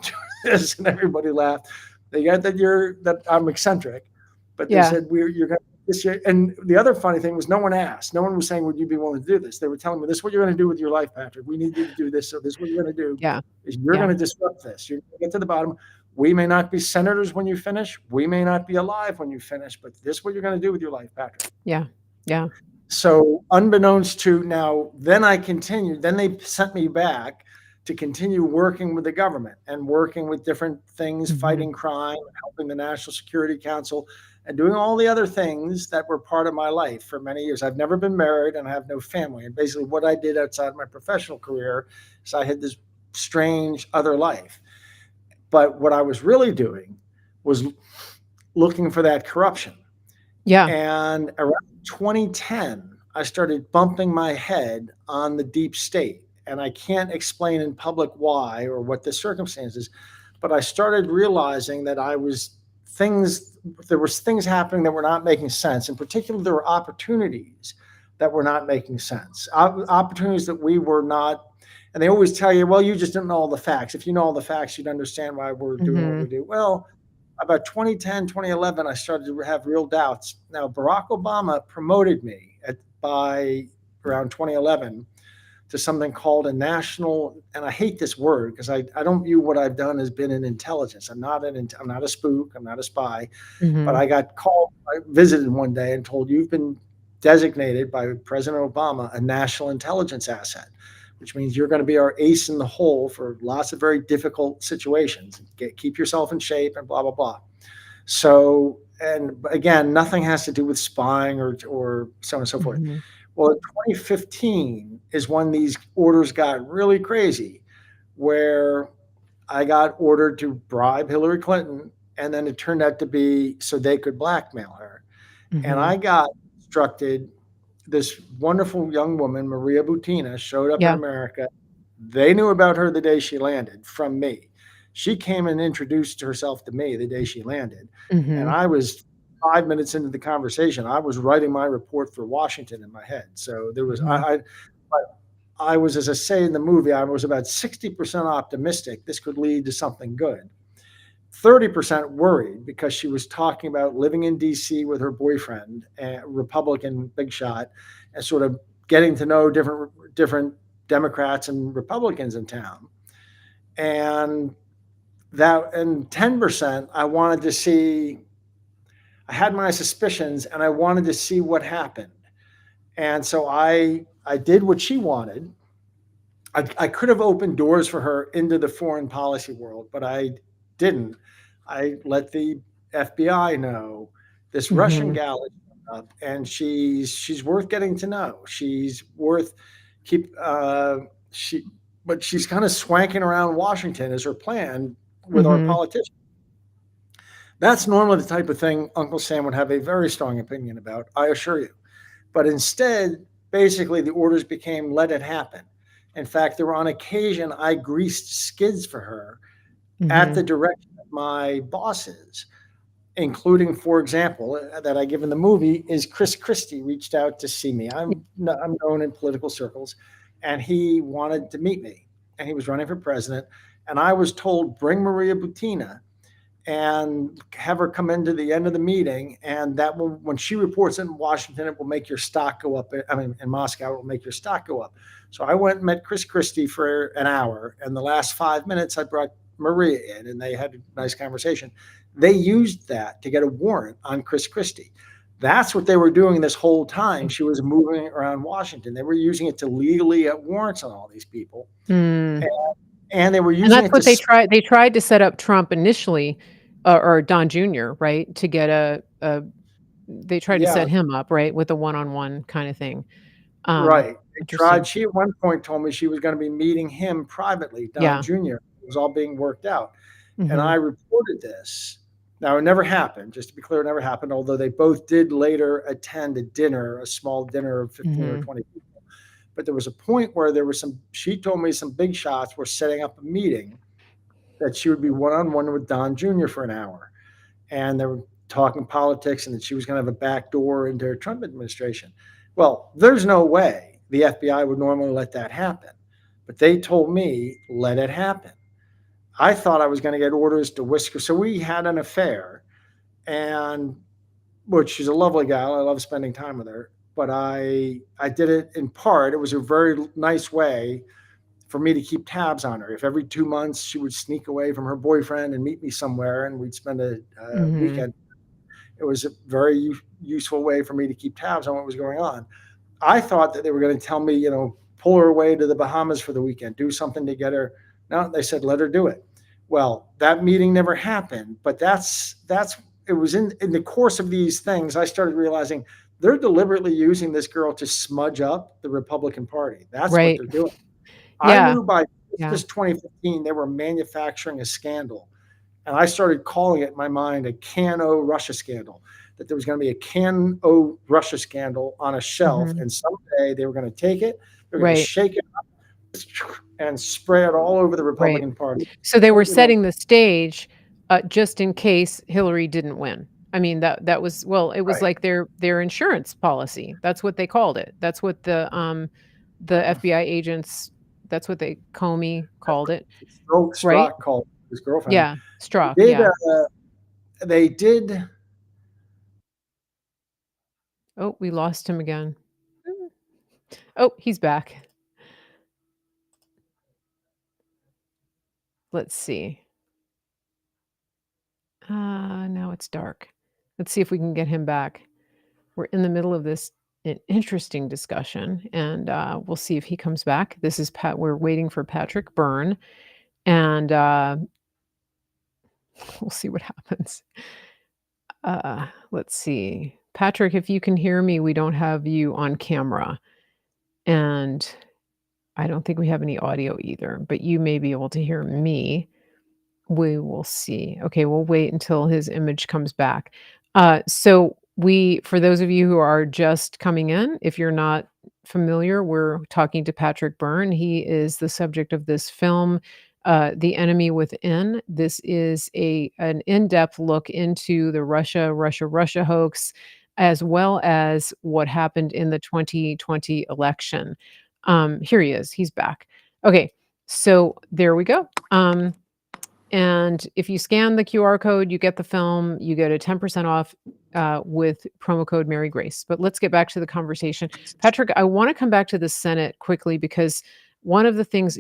and everybody laughed. They get that I'm eccentric, but they said, you're going to this year. And the other funny thing was no one asked. No one was saying, would you be willing to do this? They were telling me, this is what you're going to do with your life, Patrick. We need you to do this. So this is what you're going to do. Is you're going to disrupt this. You're going to get to the bottom. We may not be senators when you finish. We may not be alive when you finish, but this is what you're going to do with your life, Patrick. So unbeknownst to now, then I continued. Then they sent me back to continue working with the government and working with different things, fighting crime, helping the National Security Council, and doing all the other things that were part of my life for many years. I've never been married and I have no family. And basically what I did outside my professional career is I had this strange other life. But what I was really doing was looking for that corruption. And around 2010, I started bumping my head on the deep state. And I can't explain in public why or what the circumstances, but I started realizing that there was things happening that were not making sense. In particular, there were opportunities that were not making sense. Opportunities that we were not, and they always tell you, well, you just didn't know all the facts. If you know all the facts, you'd understand why we're doing what we do. Well, about 2010, 2011, I started to have real doubts. Now, Barack Obama promoted me by around 2011 to something called a national, and I hate this word because I don't view what I've done as been an intelligence. I'm not a spook, I'm not a spy, but Mhm. I got called, I visited one day and told, you've been designated by President Obama a national intelligence asset, which means you're going to be our ace in the hole for lots of very difficult situations. Keep yourself in shape and blah, blah, blah. So, and again, nothing has to do with spying or so on and so forth. Mhm. Well, in 2015 is when these orders got really crazy, where I got ordered to bribe Hillary Clinton, and then it turned out to be so they could blackmail her. And Mhm. I got instructed, this wonderful young woman, Maria Butina, showed up in Yeah. America. They knew about her the day she landed from me. She came and introduced herself to me the day she landed. And Mhm. I was 5 minutes into the conversation. I was writing my report for Washington in my head. So there was, Mhm. I was, as I say in the movie, I was about 60% optimistic this could lead to something good. 30% worried because she was talking about living in DC with her boyfriend, a Republican big shot, and sort of getting to know different Democrats and Republicans in town. And 10% I wanted to see, I had my suspicions and I wanted to see what happened. And so I did what she wanted. I could have opened doors for her into the foreign policy world, but I didn't. I let the FBI know this Russian Mhm. gal is up, and she's worth getting to know. She's worth keep she, but she's kind of swanking around Washington as her plan with our Mhm. politicians. That's normally the type of thing Uncle Sam would have a very strong opinion about, I assure you. But instead, basically, the orders became let it happen. In fact, there were on occasion I greased skids for her at the Mhm. direction of my bosses, including, for example, that I give in the movie, is Chris Christie reached out to see me. I'm known in political circles, and he wanted to meet me, and he was running for president. And I was told, bring Maria Butina and have her come into the end of the meeting. And that will, when she reports in Washington, it will make your stock go up. I mean, in Moscow, it will make your stock go up. So I went and met Chris Christie for an hour. And the last 5 minutes, I brought Maria in and they had a nice conversation. They used that to get a warrant on Chris Christie. That's what they were doing this whole time. She was moving around Washington. They were using it to legally get warrants on all these people. Mm. And they were And using that's it what to, they tried to set up Trump initially, or Don Jr., right? To get a they tried to yeah, set him up, right, with a one-on-one kinda thing. right. They tried. Interesting. She at one point told me she was going to be meeting him privately, Don Yeah. Jr. It was all being worked out. And I Mhm. reported this. Now, it never happened. Just to be clear, it never happened, although they both did later attend a dinner, a small dinner of 15 or Mhm. 20 people. But there was a point where there was she told me some big shots were setting up a meeting that she would be one on one with Don Jr. for an hour. And they were talking politics and that she was going to have a back door into the Trump administration. Well, there's no way the FBI would normally let that happen. But they told me, let it happen. I thought I was going to get orders to whisk her. So we had an affair, and which she's a lovely gal. I love spending time with her. But I did it in part. It was a very nice way for me to keep tabs on her. If every 2 months she would sneak away from her boyfriend and meet me somewhere, and we'd spend a Mhm. weekend, it was a very useful way for me to keep tabs on what was going on. I thought that they were going to tell me, pull her away to the Bahamas for the weekend, do something to get her. No, they said, let her do it. Well, that meeting never happened, but that's it was in the course of these things, I started realizing they're deliberately using this girl to smudge up the Republican Party. That's what Right. they're doing. I Yeah. knew by Yeah. just 2015 they were manufacturing a scandal. And I started calling it in my mind a Can-O Russia scandal, that there was going to be a Can-O Russia scandal on a shelf. Mhm. And someday they were going to take it, they're going to Right. shake it up and spray it all over the Right. Republican Party. So they were Totally wrong. setting the stage, just in case Hillary didn't win. I mean, that was, well, it was Right. like their insurance policy. That's what they called it. That's what the FBI agents, that's what Comey That's called it, what right? Strzok called his girlfriend. Yeah, Strzok, They did, yeah. they did. Oh, we lost him again. Oh, he's back. let's see. Now it's dark. Let's see if we can get him back. We're in the middle of this interesting discussion, and we'll see if he comes back. This is Pat. We're waiting for Patrick Byrne, and we'll see what happens. Let's see. Patrick, if you can hear me, we don't have you on camera. And I don't think we have any audio either, but you may be able to hear me. We will see. Okay, we'll wait until his image comes back. So for those of you who are just coming in, if you're not familiar, we're talking to Patrick Byrne. He is the subject of this film, The Enemy Within. This is an in-depth look into the Russia hoax, as well as what happened in the 2020 election. Here he is. He's back. Okay, so there we go. And if you scan the QR code, you get the film, you get a 10% off with promo code Mary Grace. But let's get back to the conversation. Patrick, I want to come back to the Senate quickly because one of the things,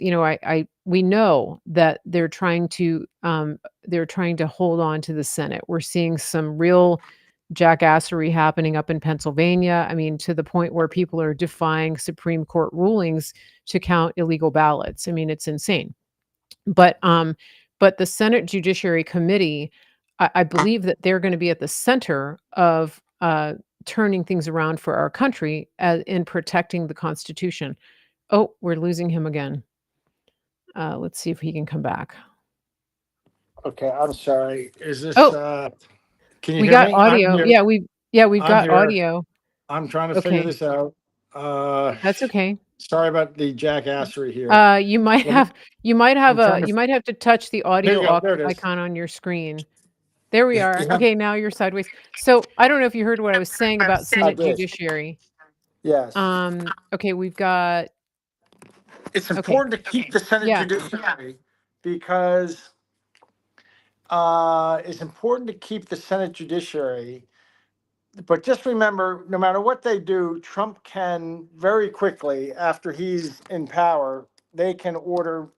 we know that they're trying to hold on to the Senate. We're seeing some real jackassery happening up in Pennsylvania. I mean, to the point where people are defying Supreme Court rulings to count illegal ballots. I mean, it's insane. But the Senate Judiciary Committee, I believe that they're going to be at the center of turning things around for our country in protecting the Constitution. Oh, we're losing him again. Let's see if he can come back. Okay, I'm sorry. Is this? Can you We hear got me? audio. We've I'm got here. audio. I'm trying to figure Okay. this out. That's okay. Sorry about the jackassery here. You might Let me- have you might have to touch the There audio you go. There it is. icon on your screen. There we are. Yeah. Okay, now you're sideways. So I don't know if you heard what I was saying about Senate did. Judiciary. Yes. Okay, we've got It's important to keep the Senate Yeah. Judiciary because it's important to keep the Senate Judiciary. But just remember, no matter what they do, Trump can very quickly, after he's in power, they can order,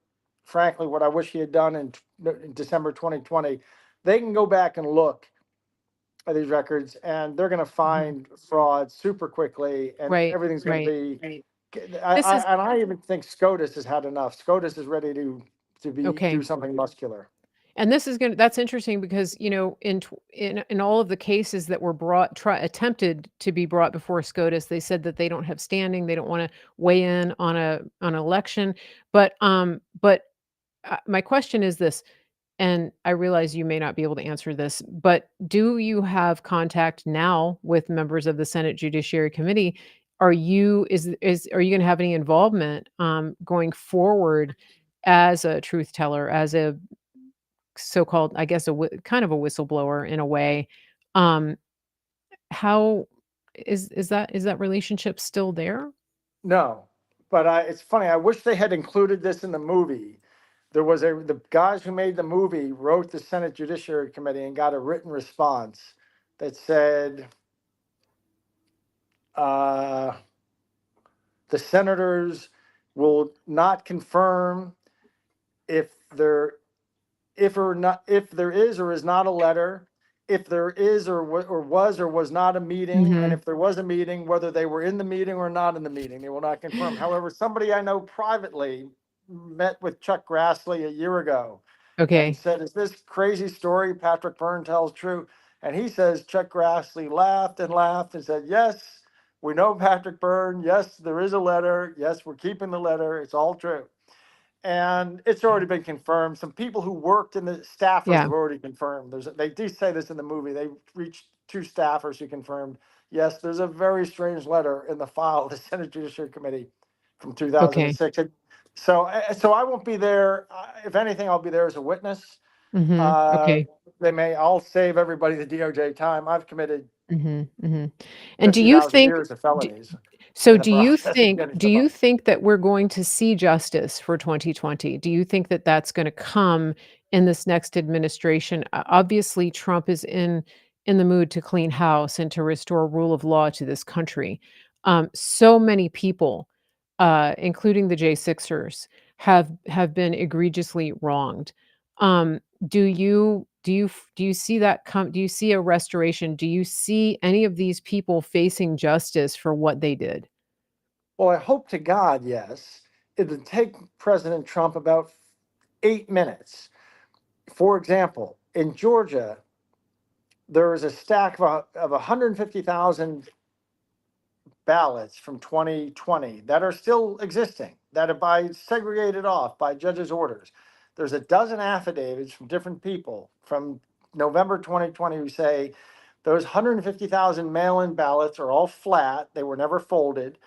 frankly, what I wish he had done in December 2020. They can go back and look at these records and they're going to find fraud super quickly and Right, everything's going right. to be. This is- I even think SCOTUS has had enough. SCOTUS is ready to Okay. do something muscular. And that's interesting because, in all of the cases that were attempted to be brought before SCOTUS, they said that they don't have standing, they don't want to weigh in on an election. But my question is this, and I realize you may not be able to answer this, but do you have contact now with members of the Senate Judiciary Committee? Are you going to have any involvement going forward as a truth teller, as a so-called, I guess, kind of a whistleblower in a way? How is that relationship still there? No, but it's funny. I wish they had included this in the movie. The guys who made the movie wrote the Senate Judiciary Committee and got a written response that said the senators will not confirm if there is or is not a letter, if there is or was or was not a meeting, and if there was a meeting, whether they were in the meeting or not in the meeting, they will not confirm. However, somebody I know privately met with Chuck Grassley a year ago Okay. and said, "Is this crazy story Patrick Byrne tells true?" And he says Chuck Grassley laughed and said, "Yes, we know Patrick Byrne. Yes, there is a letter. Yes, we're keeping the letter. It's all true." And it's already been confirmed. Some people who worked in the staffers Yeah. have already confirmed. They do say this in the movie. They reached 2 staffers who confirmed, yes, there's a very strange letter in the file of the Senate Judiciary Committee from 2006. So I won't be there. If anything, I'll be there as a witness. Okay. I'll save everybody the DOJ time. I've committed And do you 50,000 think years of felonies. so in the do you process of think getting do stuff you up. think that we're going to see justice for 2020? Do you think that that's going to come in this next administration? Obviously, Trump is in the mood to clean house and to restore rule of law to this country. So many people, including the J6ers, have been egregiously wronged. Do you see that come? Do you see a restoration? Do you see any of these people facing justice for what they did? Well, I hope to God, yes. It would take President Trump about 8 minutes. For example, in Georgia, there is a stack of 150,000 ballots from 2020 that are still existing, that are by segregated off by judges' orders. There's a dozen affidavits from different people from November 2020 who say those 150,000 mail-in ballots are all flat. They were never folded.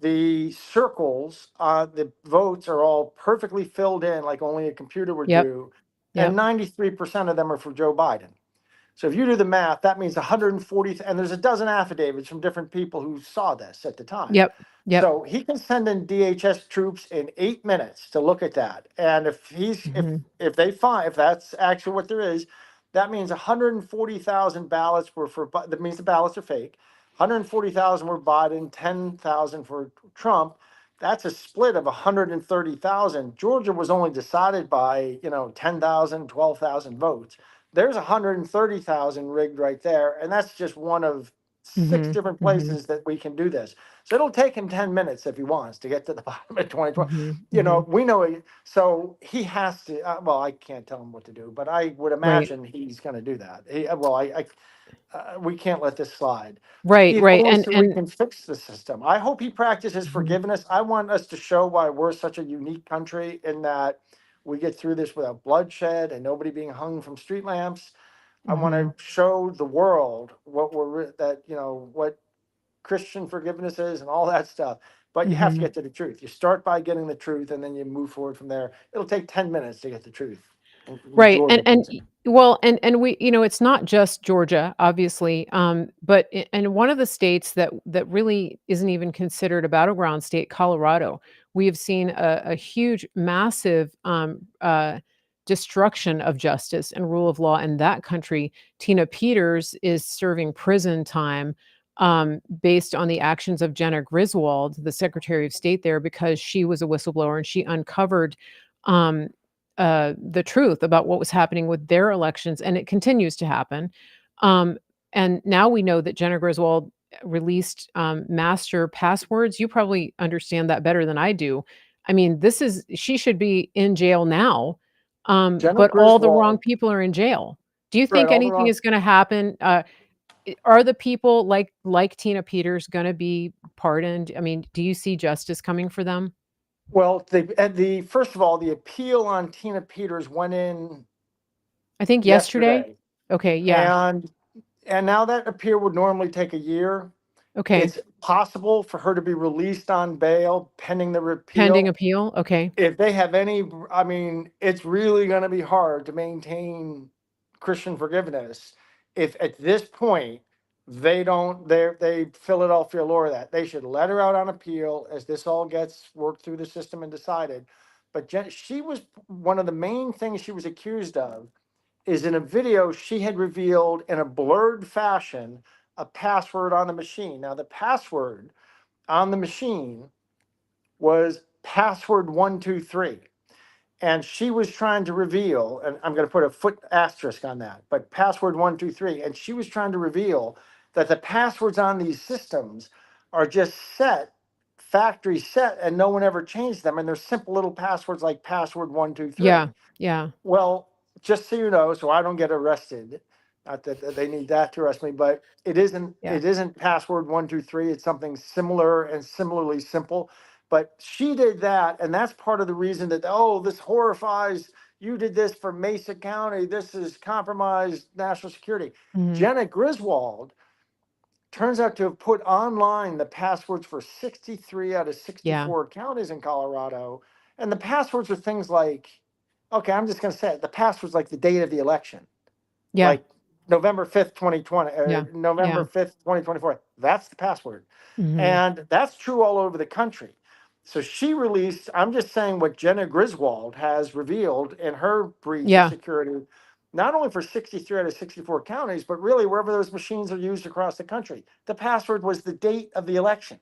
The circles, the votes are all perfectly filled in like only a computer would Yep. do. Yep. And 93% of them are for Joe Biden. So if you do the math, that means 140, and there's a dozen affidavits from different people who saw this at the time. Yep. Yep. So he can send in DHS troops in 8 minutes to look at that. And if if they find, if that's actually what there is, that means 140,000 ballots were for, that means the ballots are fake. 140,000 were Biden, 10,000 for Trump. That's a split of 130,000. Georgia was only decided by, 10,000, 12,000 votes. There's 130,000 rigged right there. And that's just one of six different places that we can do this. So it'll take him 10 minutes if he wants to get to the bottom of 2020. We know, so he has to, well, I can't tell him what to do, but I would imagine he's going to do that. We can't let this slide. Right. If Right. only so we And can fix the system. I hope he practices forgiveness. I want us to show why we're such a unique country in that we get through this without bloodshed and nobody being hung from street lamps. I want to show the world what what Christian forgiveness is and all that stuff. But you have to get to the truth. You start by getting the truth and then you move forward from there. It'll take 10 minutes to get the truth. right. Georgia And doesn't. well, and we, it's not just Georgia, obviously. But and one of the states that really isn't even considered a battleground state, Colorado, we have seen a huge, massive destruction of justice and rule of law in that country. Tina Peters is serving prison time based on the actions of Jenna Griswold, the Secretary of State there, because she was a whistleblower and she uncovered um, the truth about what was happening with their elections, and it continues to happen. And now we know that Jenna Griswold released master passwords. You probably understand that better than I do. I mean, she should be in jail now, Jenna but all the wrong Griswold, people are in jail. Do you right, think all the anything wrong. is going to happen? Are the people like Tina Peters going to be pardoned? I mean, do you see justice coming for them? Well, first of all, the appeal on Tina Peters went in I think yesterday. yesterday, Okay, yeah. and now that appeal would normally take a year. Okay. It's possible for her to be released on bail pending the Pending repeal. appeal. Okay. If they have any, I mean, it's really going to be hard to maintain Christian forgiveness if at this point they Philadelphia law that they should let her out on appeal as this all gets worked through the system and decided. But she was one of the main things she was accused of is in a video she had revealed in a blurred fashion a password on the machine. Now the password on the machine was password 123. And she was trying to reveal, and I'm going to put a foot asterisk on that, but password 123. And she was trying to reveal that the passwords on these systems are just set, factory set, and no one ever changed them. And they're simple little passwords like password 123. Yeah. Yeah. Well, just so you know, so I don't get arrested. Not that they need that to arrest me, but it isn't. Yeah. It isn't password 123. It's something similar and similarly simple. But she did that, and that's part of the reason that this horrifies. You did this for Mesa County. This is compromised national security. Jenna Griswold turns out to have put online the passwords for 63 out of 64 counties in Colorado, and the passwords are things like, okay, I'm just going to say it. The password's like the date of the election, Yeah. like November 5th, 2020, or Yeah. November 5th, 2024. That's the password. Mhm. And that's true all over the country. So she released, I'm just saying what Jenna Griswold has revealed in her breach Yeah. of security, not only for 63 out of 64 counties, but really wherever those machines are used across the country. The password was the date of the election.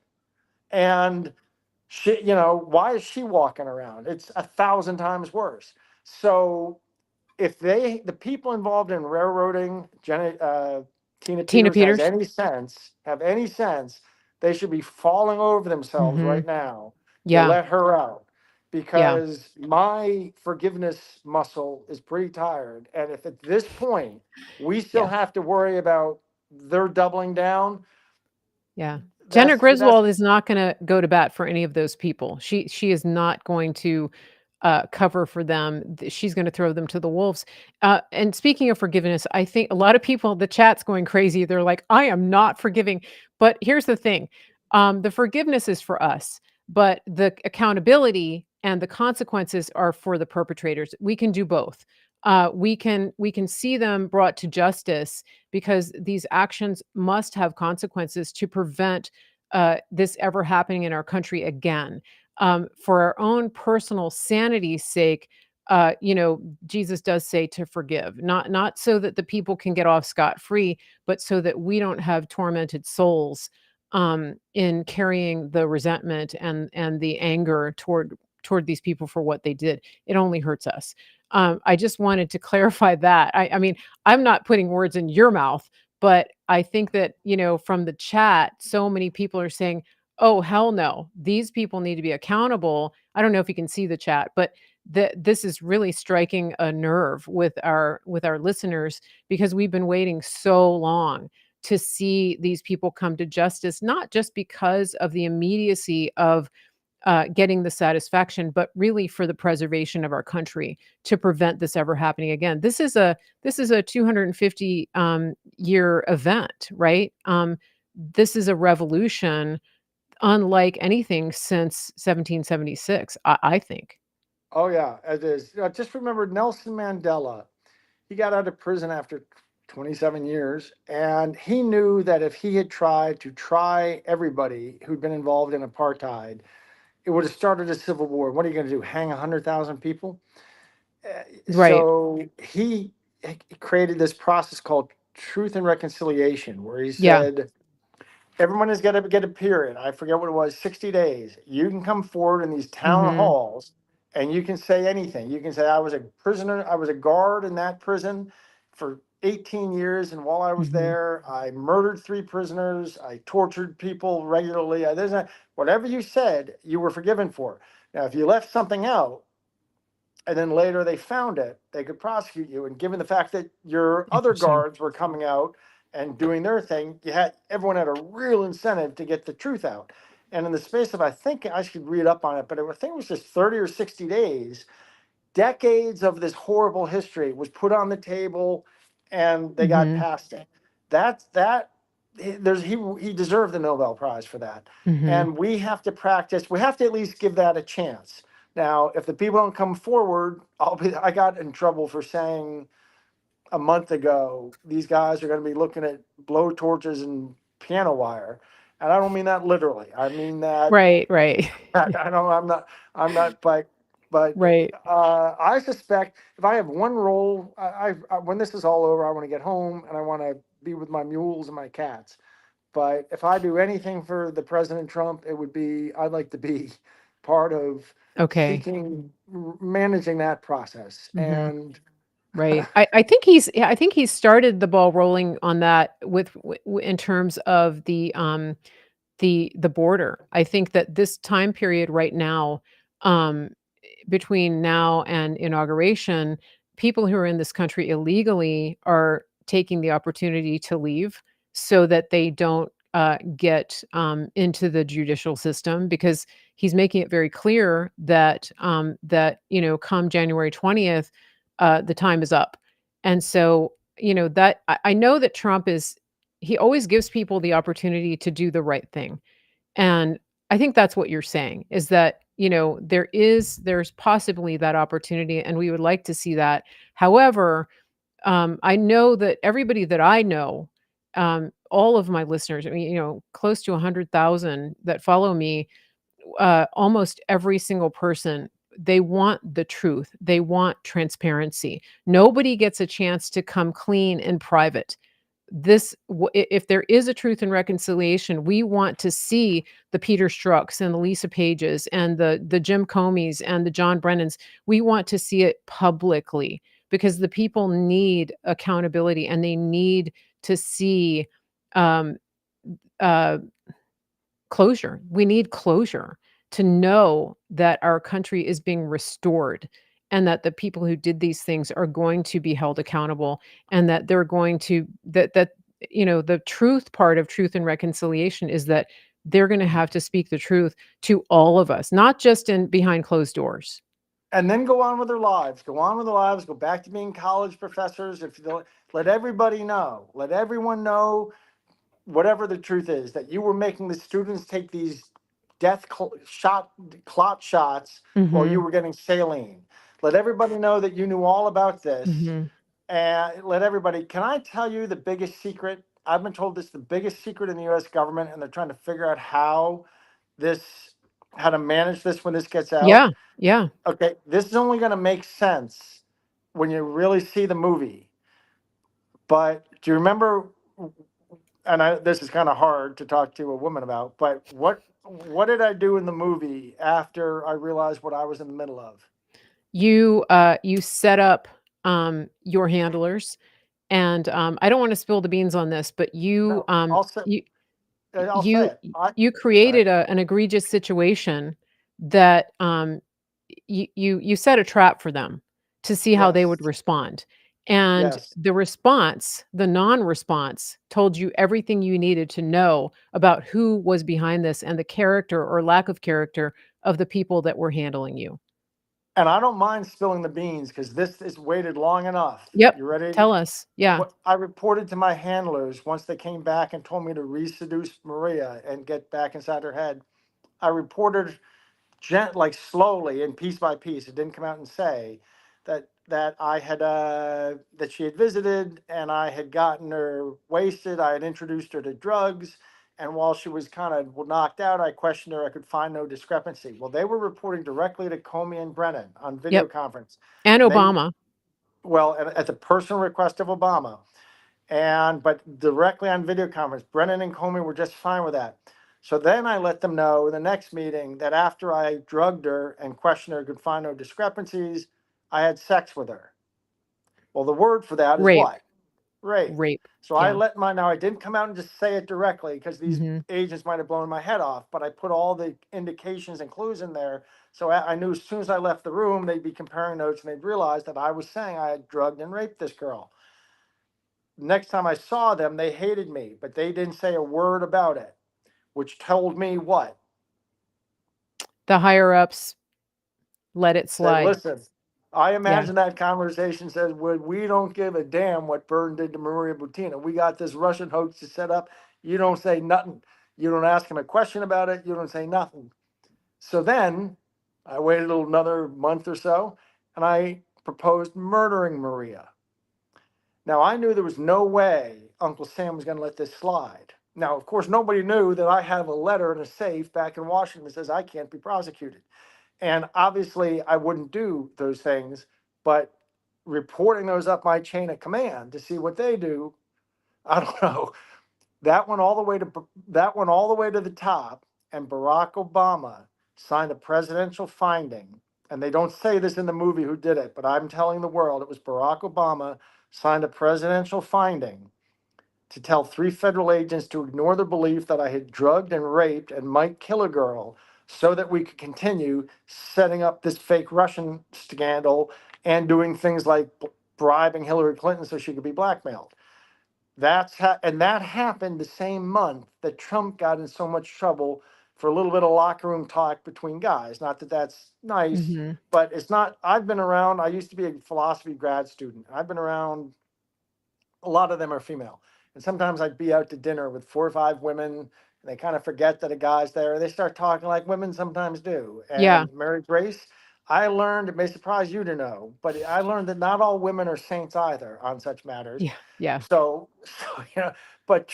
And she, why is she walking around? It's 1,000 times worse. So if the people involved in railroading Tina Tina Peters Peters. have any sense, they should be falling over themselves Hmm. right now to Yeah. let her out, Yeah. because my forgiveness muscle is pretty tired. And if at this point we still Yeah. have to worry about their doubling down, Yeah. Jenna that's Griswold is not going to go to bat for any of those people. She is not going to cover for them. She's going to throw them to the wolves. And speaking of forgiveness, I think a lot of people, the chat's going crazy. They're like, I am not forgiving. But here's the thing: the forgiveness is for us, but the accountability and the consequences are for the perpetrators. We can do both. We can see them brought to justice, because these actions must have consequences to prevent this ever happening in our country again. For our own personal sanity's sake, Jesus does say to forgive, not so that the people can get off scot free, but so that we don't have tormented souls in carrying the resentment and the anger toward these people for what they did. It only hurts us. I just wanted to clarify that. I mean, I'm not putting words in your mouth, but I think that, from the chat, so many people are saying, oh, hell no, these people need to be accountable. I don't know if you can see the chat, but this is really striking a nerve with our listeners, because we've been waiting so long to see these people come to justice, not just because of the immediacy of getting the satisfaction, but really for the preservation of our country, to prevent this ever happening again. This is a 250 year event, right? This is a revolution unlike anything since 1776. I think. Oh yeah, it is. Just remember Nelson Mandela. He got out of prison after 27 years, and he knew that if he had tried to try everybody who'd been involved in apartheid, it would have started a civil war. What are you going to do? Hang 100,000 people? Right. So he created this process called Truth and Reconciliation, where he Yeah. said, everyone has got to get a period. I forget what it was, 60 days. You can come forward in these town Hmm. halls and you can say anything. You can say, I was a prisoner, I was a guard in that prison for 18 years. And while I was Hmm. there, I murdered 3 prisoners. I tortured people regularly. Whatever you said, you were forgiven for. Now, if you left something out, and then later they found it, they could prosecute you. And given the fact that your other Interesting. guards were coming out and doing their thing, everyone had a real incentive to get the truth out. And in the space of, I think I should read up on it, but I think it was just 30 or 60 days, decades of this horrible history was put on the table, and they got Hmm. past it. That there's he deserved the Nobel Prize for that. Hmm. And we have to practice. We have to at least give that a chance. Now, if the people don't come forward, I got in trouble for saying a month ago, these guys are going to be looking at blow torches and piano wire. And I don't mean that literally. I mean that Right. Right. I know I'm not, but Right. I suspect if I have one role, when this is all over, I want to get home and I want to be with my mules and my cats. But if I do anything for the President Trump, it would be, I'd like to be part of Okay. managing that process. Hmm. And Right. I think he's started the ball rolling on that in terms of the border. I think that this time period right now, um, between now and inauguration, people who are in this country illegally are taking the opportunity to leave so that they don't get into the judicial system, because he's making it very clear that come January 20th, the time is up. And so, that I know that Trump he always gives people the opportunity to do the right thing. And I think that's what you're saying, is that, there's possibly that opportunity, and we would like to see that. However, I know that everybody that I know, all of my listeners, I mean, close to 100,000 that follow me, almost every single person, they want the truth. They want transparency. Nobody gets a chance to come clean in private. if there is a Truth and Reconciliation, we want to see the Peter Strzoks and the Lisa Pages and the Jim Comeys and the John Brennans. We want to see it publicly because the people need accountability and they need to see um, uh, closure. We need closure to know that our country is being restored and that the people who did these things are going to be held accountable and that they're going to that the truth part of Truth and Reconciliation is that they're going to have to speak the truth to all of us, not just in behind closed doors. And then go on with their lives. Go on with their lives. Go back to being college professors. If you let everybody know, let everyone know, whatever the truth is, that you were making the students take these clot shots while you were getting saline. Let everybody know that you knew all about this. And let everybody, can I tell you the biggest secret? I've been told this is the biggest secret in the US government, and they're trying to figure out how to manage this when this gets out. Yeah. Yeah. Okay, this is only going to make sense when you really see the movie. But do you remember, and this is kind of hard to talk to a woman about, but what did I do in the movie after I realized what I was in the middle of? You set up your handlers, and I don't want to spill the beans on this, but you I'll say it. you created an egregious situation that you set a trap for them to see how they would respond. And Yes. the non-response told you everything you needed to know about who was behind this and the character or lack of character of the people that were handling you. And I don't mind spilling the beans because this is waited long enough. Yep. You ready? Tell us. Yeah. What I reported to my handlers once they came back and told me to re-seduce Maria and get back inside her head. I reported like slowly and piece by piece. It didn't come out and say that I had that she had visited and I had gotten her wasted. I had introduced her to drugs, and while she was kind of knocked out, I questioned her. I could find no discrepancy. Well, they were reporting directly to Comey and Brennan on video conference. And They- Obama. Well, at the personal request of Obama, but directly on video conference, Brennan and Comey were just fine with that. So then I let them know in the next meeting that after I drugged her and questioned her, could find no discrepancies, I had sex with her. Well, the word for that is Rape. what? Rape. Rape. So I now I didn't come out and just say it directly because these Mhm. agents might have blown my head off, but I put all the indications and clues in there. So I knew as soon as I left the room, they'd be comparing notes and they'd realize that I was saying I had drugged and raped this girl. Next time I saw them, they hated me, but they didn't say a word about it, which told me what? The higher ups let it Say, slide. listen, I imagine that conversation says, well, we don't give a damn what Byrne did to Maria Butina. We got this Russian hoax to set up. You don't say nothing. You don't ask him a question about it. You don't say nothing. So then I waited another month or so and I proposed murdering Maria. Now, I knew there was no way Uncle Sam was going to let this slide. Now, of course, nobody knew that I have a letter in a safe back in Washington that says I can't be prosecuted. And obviously, I wouldn't do those things, but reporting those up my chain of command to see what they do, I don't know. That went all the way to the top, and Barack Obama signed a presidential finding. And they don't say this in the movie who did it, but I'm telling the world it was Barack Obama signed a presidential finding to tell 3 federal agents to ignore the belief that I had drugged and raped and might kill a girl so that we could continue setting up this fake Russian scandal and doing things like bribing Hillary Clinton so she could be blackmailed. That happened the same month that Trump got in so much trouble for a little bit of locker room talk between guys. Not that that's nice, but it's not. I've been around. I used to be a philosophy grad student. I've been around. A lot of them are female, and sometimes I'd be out to dinner with 4 or 5 women, and they kind of forget that a guy's there. They start talking like women sometimes do. And Mary Grace, I learned, it may surprise you to know, but I learned that not all women are saints either on such matters. Yeah. So but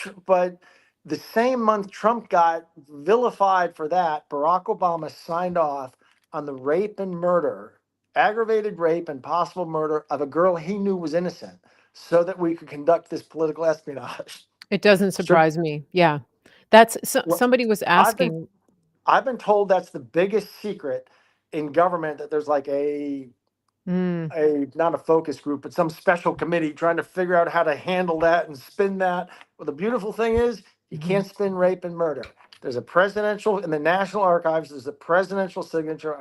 the same month Trump got vilified for that, Barack Obama signed off on the rape and murder, aggravated rape and possible murder of a girl he knew was innocent so that we could conduct this political espionage. It doesn't Sure. surprise me. Yeah. That's Well, somebody was I've been asking. I've been told that's the biggest secret in government, that there's like Mm, a not a focus group, but some special committee trying to figure out how to handle that and spin that. Well, the beautiful thing is you mhm. can't spin rape and murder. There's a presidential in the National Archives. There's a presidential signature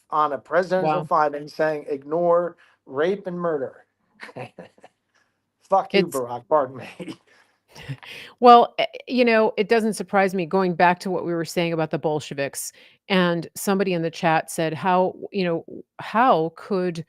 on a presidential Wow. finding saying ignore rape and murder. Fuck you, It's Barack. Pardon me. Well, it doesn't surprise me going back to what we were saying about the Bolsheviks. And somebody in the chat said, how could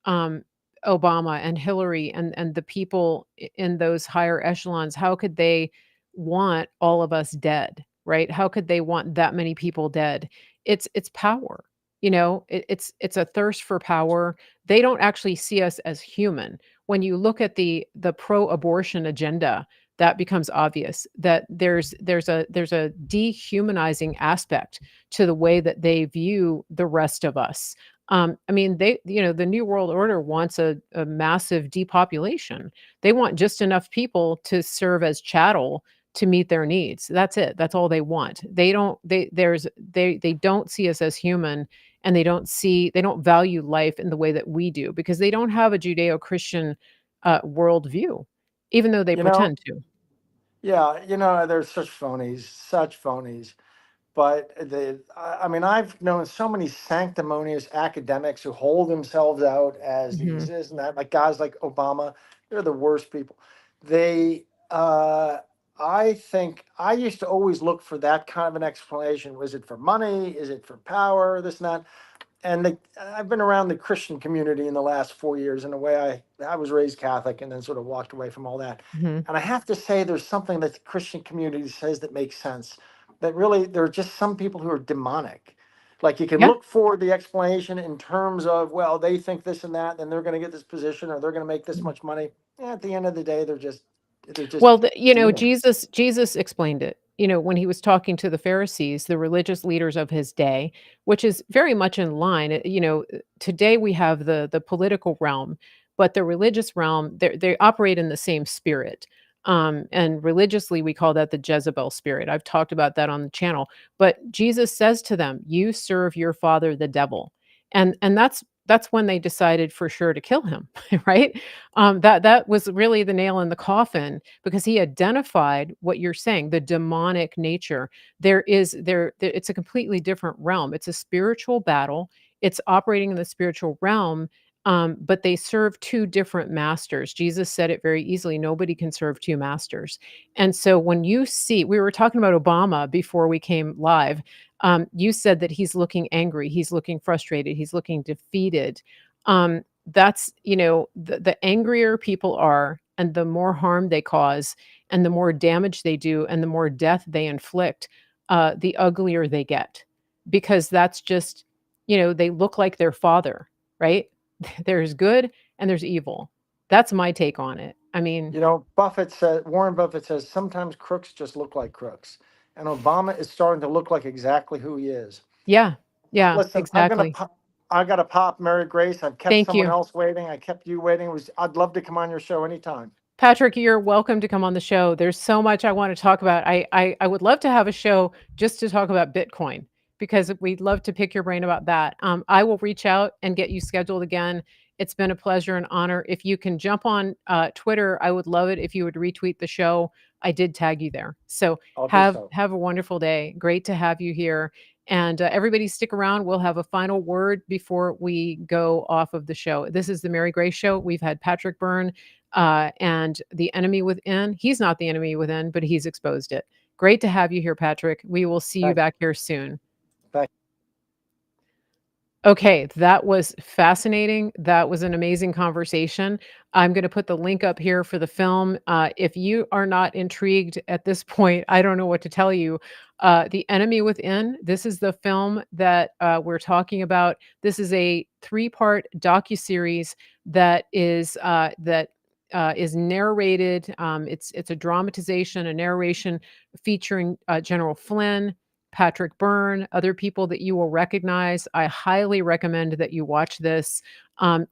um, Obama and Hillary and the people in those higher echelons, how could they want all of us dead, right? How could they want that many people dead? It's power. It's a thirst for power. They don't actually see us as human. When you look at the pro-abortion agenda, that becomes obvious that there's a dehumanizing aspect to the way that they view the rest of us. I mean, the New World Order wants a massive depopulation. They want just enough people to serve as chattel to meet their needs. That's it. That's all they want. They don't see us as human, and they don't value life in the way that we do, because they don't have a Judeo-Christian worldview, even though they You know, pretend to. yeah, there's such phonies, such phonies. But I mean, I've known so many sanctimonious academics who hold themselves out as Mhm. these and that, like guys like Obama. They're the worst people. They, I think, I used to always look for that kind of an explanation. Was it for money? Is it for power? This and that. And I've been around the Christian community in the last 4 years. In a way, I was raised Catholic and then sort of walked away from all that. Mhm. And I have to say, there's something that the Christian community says that makes sense. That really, there are just some people who are demonic. Like you can Yeah. look for the explanation in terms of, well, they think this and that, and they're going to get this position or they're going to make this much money. At the end of the day, they're just Well, demons. Jesus explained it, when he was talking to the Pharisees, the religious leaders of his day, which is very much in line. Today we have the political realm, but the religious realm, they operate in the same spirit. And religiously, we call that the Jezebel spirit. I've talked about that on the channel. But Jesus says to them, "You serve your father, the devil," and that's when they decided for sure to kill him, right? That was really the nail in the coffin, because he identified what you're saying, the demonic nature. It's a completely different realm. It's a spiritual battle. It's operating in the spiritual realm. But they serve two different masters. Jesus said it very easily. Nobody can serve two masters. And so when you see, we were talking about Obama before we came live. You said that he's looking angry, he's looking frustrated, he's looking defeated. That's, the angrier people are, and the more harm they cause, and the more damage they do, and the more death they inflict, the uglier they get. Because that's just, they look like their father, right? There's good and there's evil. That's my take on it. I mean, Warren Buffett says sometimes crooks just look like crooks. And Obama is starting to look like exactly who he is. yeah, yeah, Listen, exactly. I gotta pop, Mary Grace. I've kept Thank someone you. else waiting. I kept you waiting. I'd love to come on your show anytime. Patrick, you're welcome to come on the show. There's so much I want to talk about. I would love to have a show just to talk about Bitcoin, because we'd love to pick your brain about that. I will reach out and get you scheduled again. It's been a pleasure and honor. If you can jump on Twitter, I would love it if you would retweet the show. I did tag you there. So I'll do have so. have a wonderful day. Great to have you here. And everybody stick around. We'll have a final word before we go off of the show. This is the Mary Grace Show. We've had Patrick Byrne and the enemy within. He's not the enemy within, but he's exposed it. Great to have you here, Patrick. We will see you Thank back here soon. Thank Okay, that was fascinating. That was an amazing conversation. I'm going to put the link up here for the film. If you are not intrigued at this point, I don't know what to tell you. The Enemy Within. This is the film that we're talking about. This is a 3-part docuseries that is narrated. It's a dramatization, a narration featuring General Flynn, Patrick Byrne, other people that you will recognize. I highly recommend that you watch this.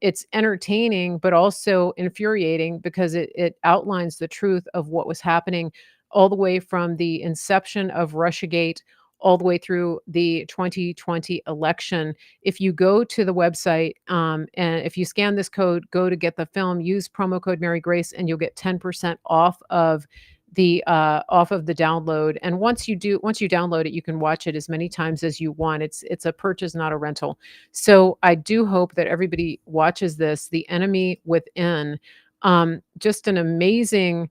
It's entertaining, but also infuriating because it outlines the truth of what was happening all the way from the inception of Russiagate all the way through the 2020 election. If you go to the website, and if you scan this code, go to get the film, use promo code Mary Grace, and you'll get 10% off of the download. And once you download it, you can watch it as many times as you want. It's a purchase, not a rental. So I do hope that everybody watches this, The Enemy Within. Just an amazing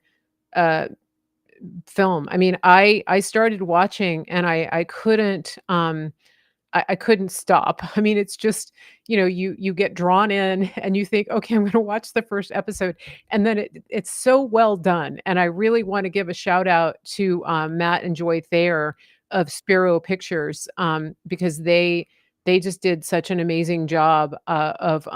film. I mean, I started watching and I couldn't I couldn't stop. I mean, it's just, you get drawn in and you think, okay, I'm going to watch the first episode, and then it's so well done. And I really want to give a shout out to Matt and Joy Thayer of Sparrow Pictures, because they just did such an amazing job of